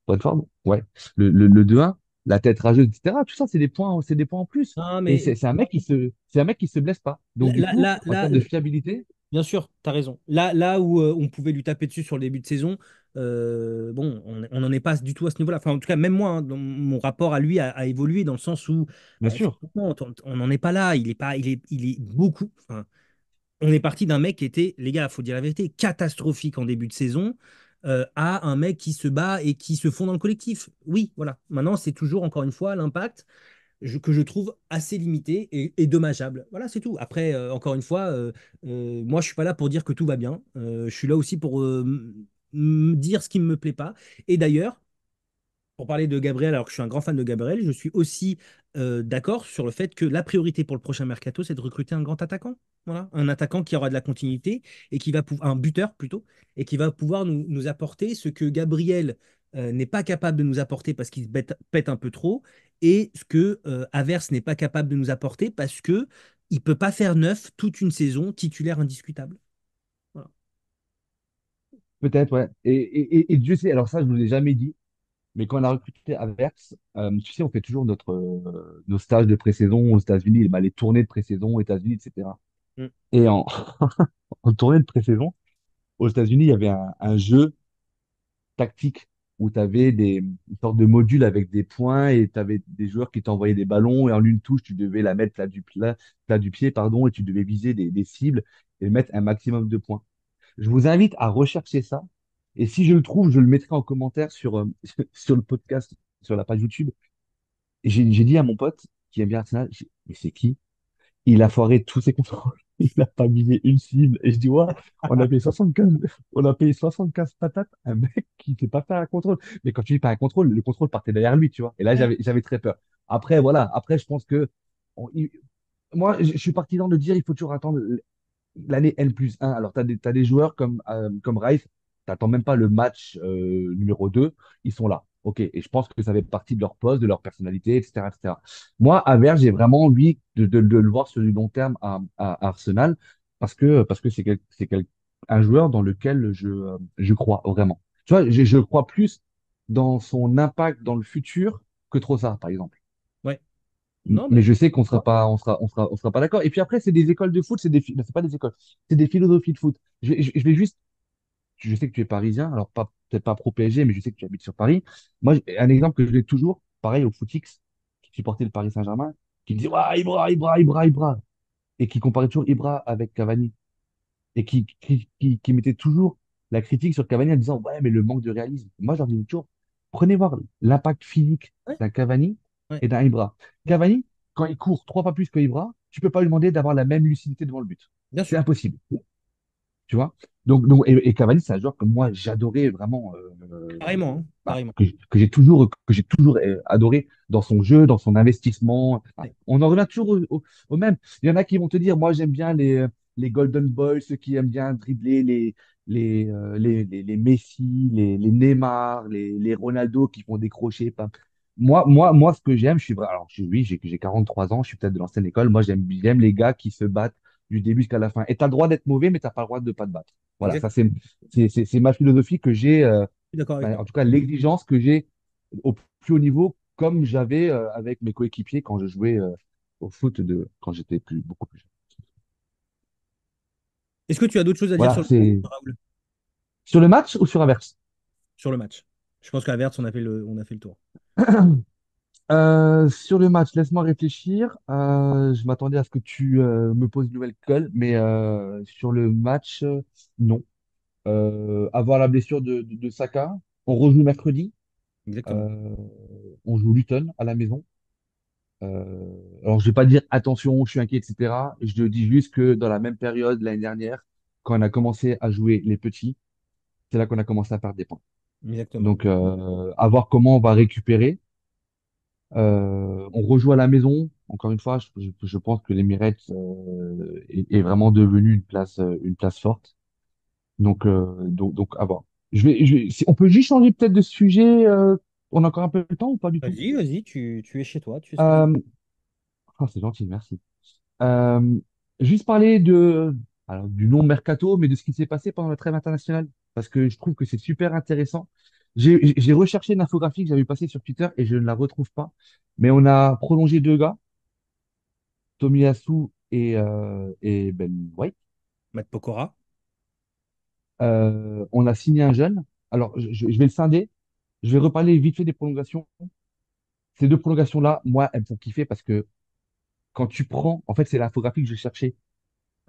Brentford, ouais, le 2-1, la tête rageuse, etc. Tout ça, c'est des points en plus. Non, Et mais c'est un mec qui se blesse pas. Donc du coup, en là, termes de fiabilité, bien sûr, tu as raison. Là où on pouvait lui taper dessus sur le début de saison, bon, on n'en est pas du tout à ce niveau-là. Enfin, en tout cas, même moi, hein, mon rapport à lui a évolué dans le sens où, bien sûr, effectivement, on n'en est pas là. Il est beaucoup. Enfin, on est parti d'un mec qui était, les gars, il faut dire la vérité, catastrophique en début de saison, à un mec qui se bat et qui se fond dans le collectif. Oui, voilà. Maintenant, c'est toujours, encore une fois, l'impact que je trouve assez limité et dommageable. Voilà, c'est tout. Après, encore une fois, moi, je suis pas là pour dire que tout va bien. Je suis là aussi pour me dire ce qui ne me plaît pas. Et d'ailleurs, pour parler de Gabriel, alors que je suis un grand fan de Gabriel, je suis aussi d'accord sur le fait que la priorité pour le prochain mercato, c'est de recruter un grand attaquant. Voilà, un attaquant qui aura de la continuité et qui va pouvoir, un buteur plutôt, et qui va pouvoir nous apporter ce que Gabriel n'est pas capable de nous apporter parce qu'il pète un peu trop, et ce que Havertz n'est pas capable de nous apporter parce que il peut pas faire neuf toute une saison titulaire indiscutable. Voilà. Peut-être, ouais. Et Dieu sait, alors ça, je ne vous l'ai jamais dit, mais quand on a recruté Averx, tu sais, on fait toujours nos stages de pré-saison aux États-Unis, bah, les tournées de pré-saison aux États-Unis, etc. Mm. Et en tournée de pré-saison, aux États-Unis, il y avait un jeu tactique où tu avais une sorte de module avec des points et tu avais des joueurs qui t'envoyaient des ballons et en une touche, tu devais la mettre plat du pied, pardon, et tu devais viser des cibles et mettre un maximum de points. Je vous invite à rechercher ça. Et si je le trouve, je le mettrai en commentaire sur le podcast, sur la page YouTube. Et j'ai dit à mon pote qui aime bien Arsenal, mais c'est qui? Il a foiré tous ses contrôles. Il n'a pas visé une cible. Et je dis, ouais, on a payé 75, on a payé 75 patates, un mec qui ne sait pas faire un contrôle. Mais quand tu dis pas un contrôle, le contrôle partait derrière lui, tu vois. Et là, Ouais. j'avais très peur. Après, voilà. Après, je pense que moi, je suis partisan de dire il faut toujours attendre l'année N+1. Alors, t'as des joueurs comme Rice, t'attends même pas le match numéro 2, ils sont là. OK. Et je pense que ça fait partie de leur poste, de leur personnalité, etc., etc. Moi, Havertz, j'ai vraiment envie de le voir sur du long terme à Arsenal parce que un joueur dans lequel je crois vraiment. Tu vois, je crois plus dans son impact dans le futur que Trossard, par exemple. Ouais. Non, Mais mais je sais qu'on sera pas, on sera pas d'accord. Et puis après, c'est des écoles de foot, c'est pas des écoles, c'est des philosophies de foot. Je vais juste, je sais que tu es parisien, alors pas, peut-être pas pro PSG, mais je sais que tu habites sur Paris. Moi, un exemple que je l'ai toujours, pareil au footix, qui supportait le Paris Saint-Germain, qui me disait, ouais, Ibra, Ibra, Ibra, Ibra, et qui comparait toujours Ibra avec Cavani, et qui mettait toujours la critique sur Cavani en disant, ouais, mais le manque de réalisme. Moi, je leur dis toujours, prenez voir l'impact physique ouais, d'un Cavani ouais, et d'un Ibra. Cavani, quand il court 3 fois plus que Ibra, tu peux pas lui demander d'avoir la même lucidité devant le but. bien C'est sûr. impossible. Tu vois? Et Cavani, c'est un joueur que moi, j'adorais vraiment, Carrément, hein, bah, carrément. que j'ai toujours adoré dans son jeu, dans son investissement. Ah, Ouais. on en revient toujours au même. Il y en a qui vont te dire, moi, j'aime bien les Golden Boys, ceux qui aiment bien dribbler les Messi, les Neymar, les Ronaldo qui font des crochets. Moi, ce que j'aime, alors, oui, j'ai 43 ans, je suis peut-être de l'ancienne école. Moi, j'aime les gars qui se battent du début jusqu'à la fin. Et tu as le droit d'être mauvais, mais tu n'as pas le droit de pas te battre. Voilà, Exact. ça, c'est ma philosophie que j'ai, Je suis d'accord avec en toi. tout cas, l'exigence que j'ai au plus haut niveau, comme j'avais avec mes coéquipiers quand je jouais au foot quand j'étais beaucoup plus jeune. Est-ce que tu as d'autres choses à dire Voilà, sur le match, c'est Raoul? sur le match ou sur Averse? Sur le match. Je pense qu'à Verts, on a fait le tour. Sur le match, laisse-moi réfléchir. Je m'attendais à ce que tu me poses une nouvelle colle, mais sur le match, non. Avoir la blessure de Saka, on rejoue mercredi. Exactement. Euh, on joue Luton à la maison. Alors, je vais pas dire attention, je suis inquiet, etc. Je dis juste que dans la même période l'année dernière, quand on a commencé à jouer les petits, c'est là qu'on a commencé à perdre des points. Exactement. Donc, à voir comment on va récupérer. On rejoue à la maison. Encore une fois, je pense que l'Emirates est vraiment devenu une place forte. Donc, à voir. On peut juste changer peut-être de sujet. On a encore un peu de temps ou pas du tout? Vas-y, vas-y, tu es chez toi, tu es ce que tu Euh, c'est gentil, merci. Euh, Juste parler alors, du non-mercato, mais de ce qui s'est passé pendant la trêve internationale, parce que je trouve que c'est super intéressant. J'ai recherché une infographie que j'avais passée sur Twitter et je ne la retrouve pas, mais on a prolongé deux gars, Tomiyasu et Ben White. Matt Pokora. On a signé un jeune. Alors, je vais le scinder. Je vais reparler vite fait des prolongations. Ces deux prolongations-là, moi, elles me font kiffer parce que quand tu prends, en fait, c'est l'infographie que je cherchais.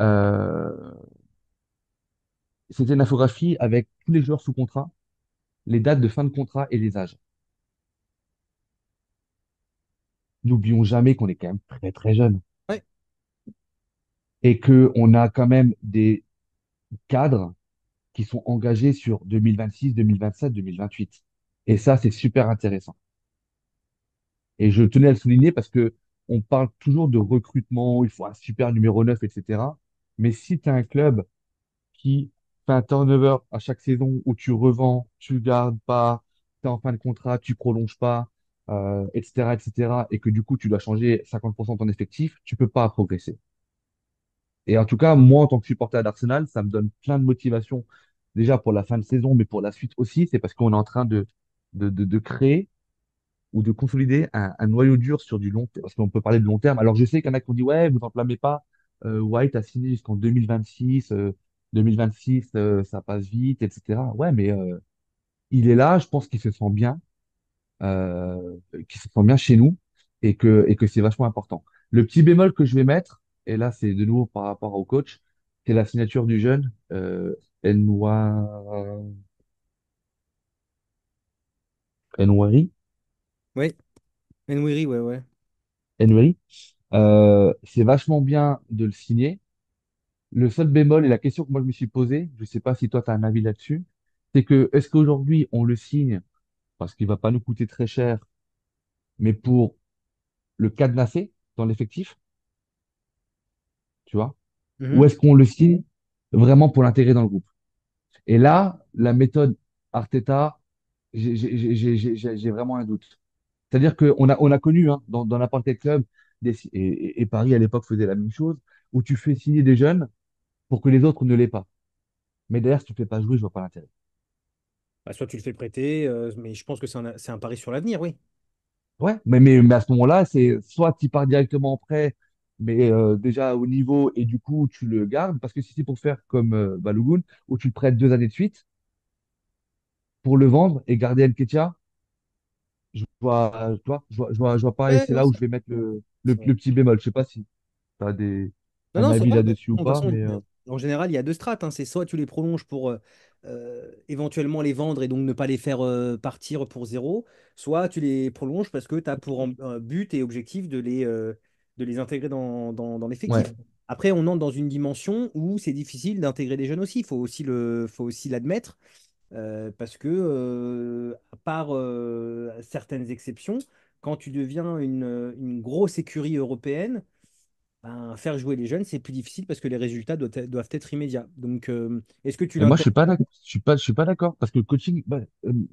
Euh, C'était une infographie avec tous les joueurs sous contrat, les dates de fin de contrat et les âges. N'oublions jamais qu'on est quand même très très jeune Ouais. et que on a quand même des cadres qui sont engagés sur 2026, 2027, 2028. Et ça, c'est super intéressant. Et je tenais à le souligner parce que on parle toujours de recrutement, il faut un super numéro 9, etc. Mais si tu as un club qui fait un turnover à chaque saison où tu revends, tu gardes pas, tu es en fin de contrat, tu prolonges pas, etc., etc., et que du coup, tu dois changer 50% de ton effectif, tu peux pas progresser. Et en tout cas, moi, en tant que supporter d'Arsenal, ça me donne plein de motivation, déjà pour la fin de saison, mais pour la suite aussi, c'est parce qu'on est en train de créer ou de consolider un noyau dur sur du long terme, parce qu'on peut parler de long terme. Alors, je sais qu'il y en a qui ont dit, ouais, vous enflammez pas, White a signé jusqu'en 2026, 2026, ça passe vite, etc. Ouais, mais il est là, je pense qu'il se sent bien, qu'il se sent bien chez nous et que c'est vachement important. Le petit bémol que je vais mettre, et là, c'est de nouveau par rapport au coach, c'est la signature du jeune, Enwa- Enwari, Oui, Nwiri, ouais, ouais. Enwari. C'est vachement bien de le signer. Le seul bémol et la question que moi je me suis posée, je ne sais pas si toi tu as un avis là-dessus, c'est que est-ce qu'aujourd'hui on le signe parce qu'il va pas nous coûter très cher, mais pour le cadenasser dans l'effectif, tu vois, ou Mhm. est-ce qu'on le signe vraiment pour l'intégrer dans le groupe? Et là, la méthode Arteta, j'ai vraiment un doute. C'est-à-dire on a connu hein, dans n'importe quel club, et Paris à l'époque faisait la même chose, où tu fais signer des jeunes pour que les autres ne l'aient pas. Mais derrière, si tu ne fais pas jouer, je vois pas l'intérêt. Bah, soit tu le fais prêter, mais je pense que c'est un pari sur l'avenir, oui. Ouais, mais à ce moment-là, c'est soit tu pars directement en prêt, mais déjà au niveau, et du coup, tu le gardes, parce que si c'est pour faire comme Balogun, où tu le prêtes 2 années de suite pour le vendre et garder Nketiah, je vois pas, et Ouais, c'est non, là où je vais mettre le petit bémol. Je sais pas si tu as non, un non, c'est avis vrai. là-dessus ou De toute pas, façon, mais en général, il y a deux strates, hein. C'est soit tu les prolonges pour éventuellement les vendre et donc ne pas les faire partir pour zéro, soit tu les prolonges parce que tu as pour but et objectif de les intégrer dans ouais. l'effectif. Après, on entre dans une dimension où c'est difficile d'intégrer des jeunes aussi. Faut aussi l'admettre. Parce que, à part certaines exceptions, quand tu deviens une grosse écurie européenne, ben, faire jouer les jeunes, c'est plus difficile parce que les résultats doivent être immédiats. Donc, est-ce que tu Et moi, je l'intègres? suis pas d'accord. Je suis pas d'accord parce que le coaching, bah,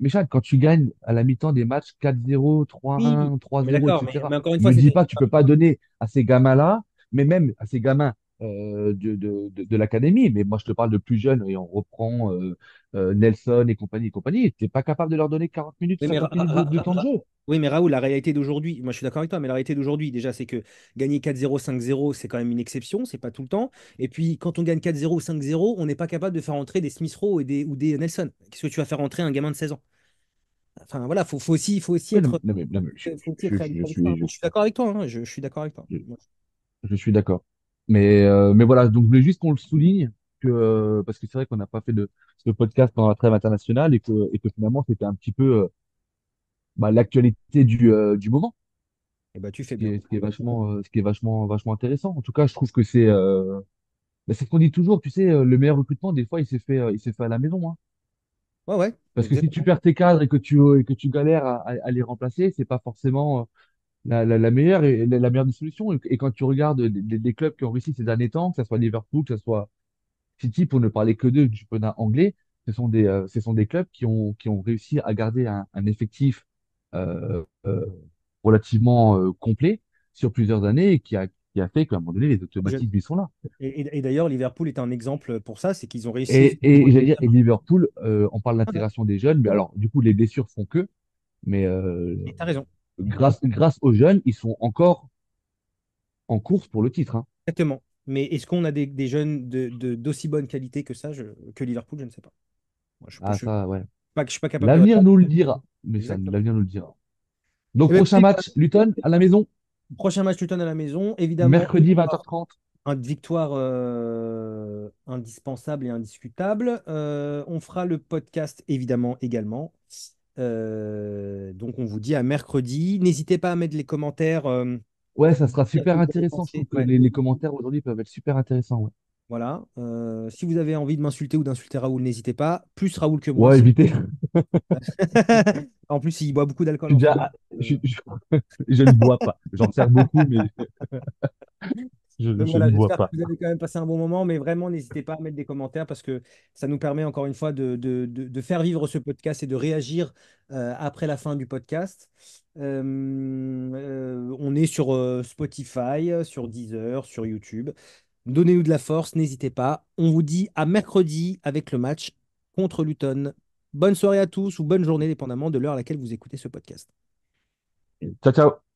Méchant, quand tu gagnes à la mi-temps des matchs 4-0, Oui, 3-1, mais 3-0, d'accord, etc., mais encore une fois, me dis c'était. pas que tu peux pas donner à ces gamins-là, mais même à ces gamins de l'académie. Mais moi, je te parle de plus jeunes et on reprend Nelson et compagnie et compagnie. T'es pas capable de leur donner 40 minutes, Oui, mais 50 minutes de temps de jeu. oui, mais Raoul, la réalité d'aujourd'hui, moi je suis d'accord avec toi, mais la réalité d'aujourd'hui, déjà, c'est que gagner 4-0, 5-0, c'est quand même une exception, c'est pas tout le temps. Et puis, quand on gagne 4-0, 5-0, on n'est pas capable de faire entrer des Smith Rowe ou des Nelson. Qu'est-ce que tu vas faire entrer un gamin de 16 ans? Enfin, voilà, faut aussi Ouais, être, non, mais faut aussi être réaliste avec ça, hein. je Je suis d'accord avec toi, hein, je suis d'accord avec toi. suis, je suis d'accord. Mais voilà, donc je voulais juste qu'on le souligne, parce que c'est vrai qu'on n'a pas fait de ce podcast pendant la trêve internationale et que finalement c'était un petit peu bah, l'actualité du moment, Et bah, tu fais bien. ce qui est vachement, vachement intéressant. En tout cas, je trouve que bah, c'est ce qu'on dit toujours, tu sais, le meilleur recrutement, des fois, il s'est fait à la maison, hein. Ouais, ouais, Parce que si tu exactement. perds tes cadres et que tu galères à les remplacer, c'est pas forcément la meilleure et la meilleure des solutions. Et quand tu regardes les clubs qui ont réussi ces derniers temps, que ce soit Liverpool, que ce soit City, pour ne parler que d'eux, du championnat anglais, ce sont des clubs qui ont réussi à garder un effectif euh, euh, relativement complet sur plusieurs années et qui a fait qu'à un moment donné, les Je- automatismes, ils sont là. et d'ailleurs, Liverpool est un exemple pour ça, c'est qu'ils ont réussi effectivement. Et j'allais dire, et Liverpool, on parle Ah ouais, d'intégration des jeunes, mais alors, du coup, les blessures font que, mais et t'as raison. grâce aux jeunes, ils sont encore en course pour le titre, hein. Exactement. Mais est-ce qu'on a des jeunes d'aussi bonne qualité que ça, que Liverpool? Je ne sais pas. Moi, Ah, ça, ouais. je suis pas capable de L'avenir répondre. nous le dira. Mais ça, Exactement. l'avenir nous le dira. Donc, Eh bien, prochain écoutez, match, Luton, à la maison, prochain match Luton à la maison. Évidemment, mercredi 20h30. une victoire indispensable et indiscutable. On fera le podcast évidemment également. Donc on vous dit à mercredi. N'hésitez pas à mettre les commentaires. Ouais, ça sera Dire ce que super vous avez intéressant. Je trouve pensé. que Ouais, les commentaires aujourd'hui peuvent être super intéressants. Ouais, voilà. Si vous avez envie de m'insulter ou d'insulter Raoul, n'hésitez pas. Plus Raoul que moi. ouais, évitez. En plus, il boit beaucoup Je d'alcool suis en ce déjà, moment. je ne bois pas. J'en sers beaucoup, mais Donc Je ne voilà, vois j'espère que pas. vous avez quand même passé un bon moment, mais vraiment, n'hésitez pas à mettre des commentaires parce que ça nous permet encore une fois de faire vivre ce podcast et de réagir après la fin du podcast. On est sur Spotify, sur Deezer, sur YouTube. Donnez-nous de la force, n'hésitez pas. On vous dit à mercredi avec le match contre Luton. Bonne soirée à tous ou bonne journée, dépendamment de l'heure à laquelle vous écoutez ce podcast. Ciao, ciao.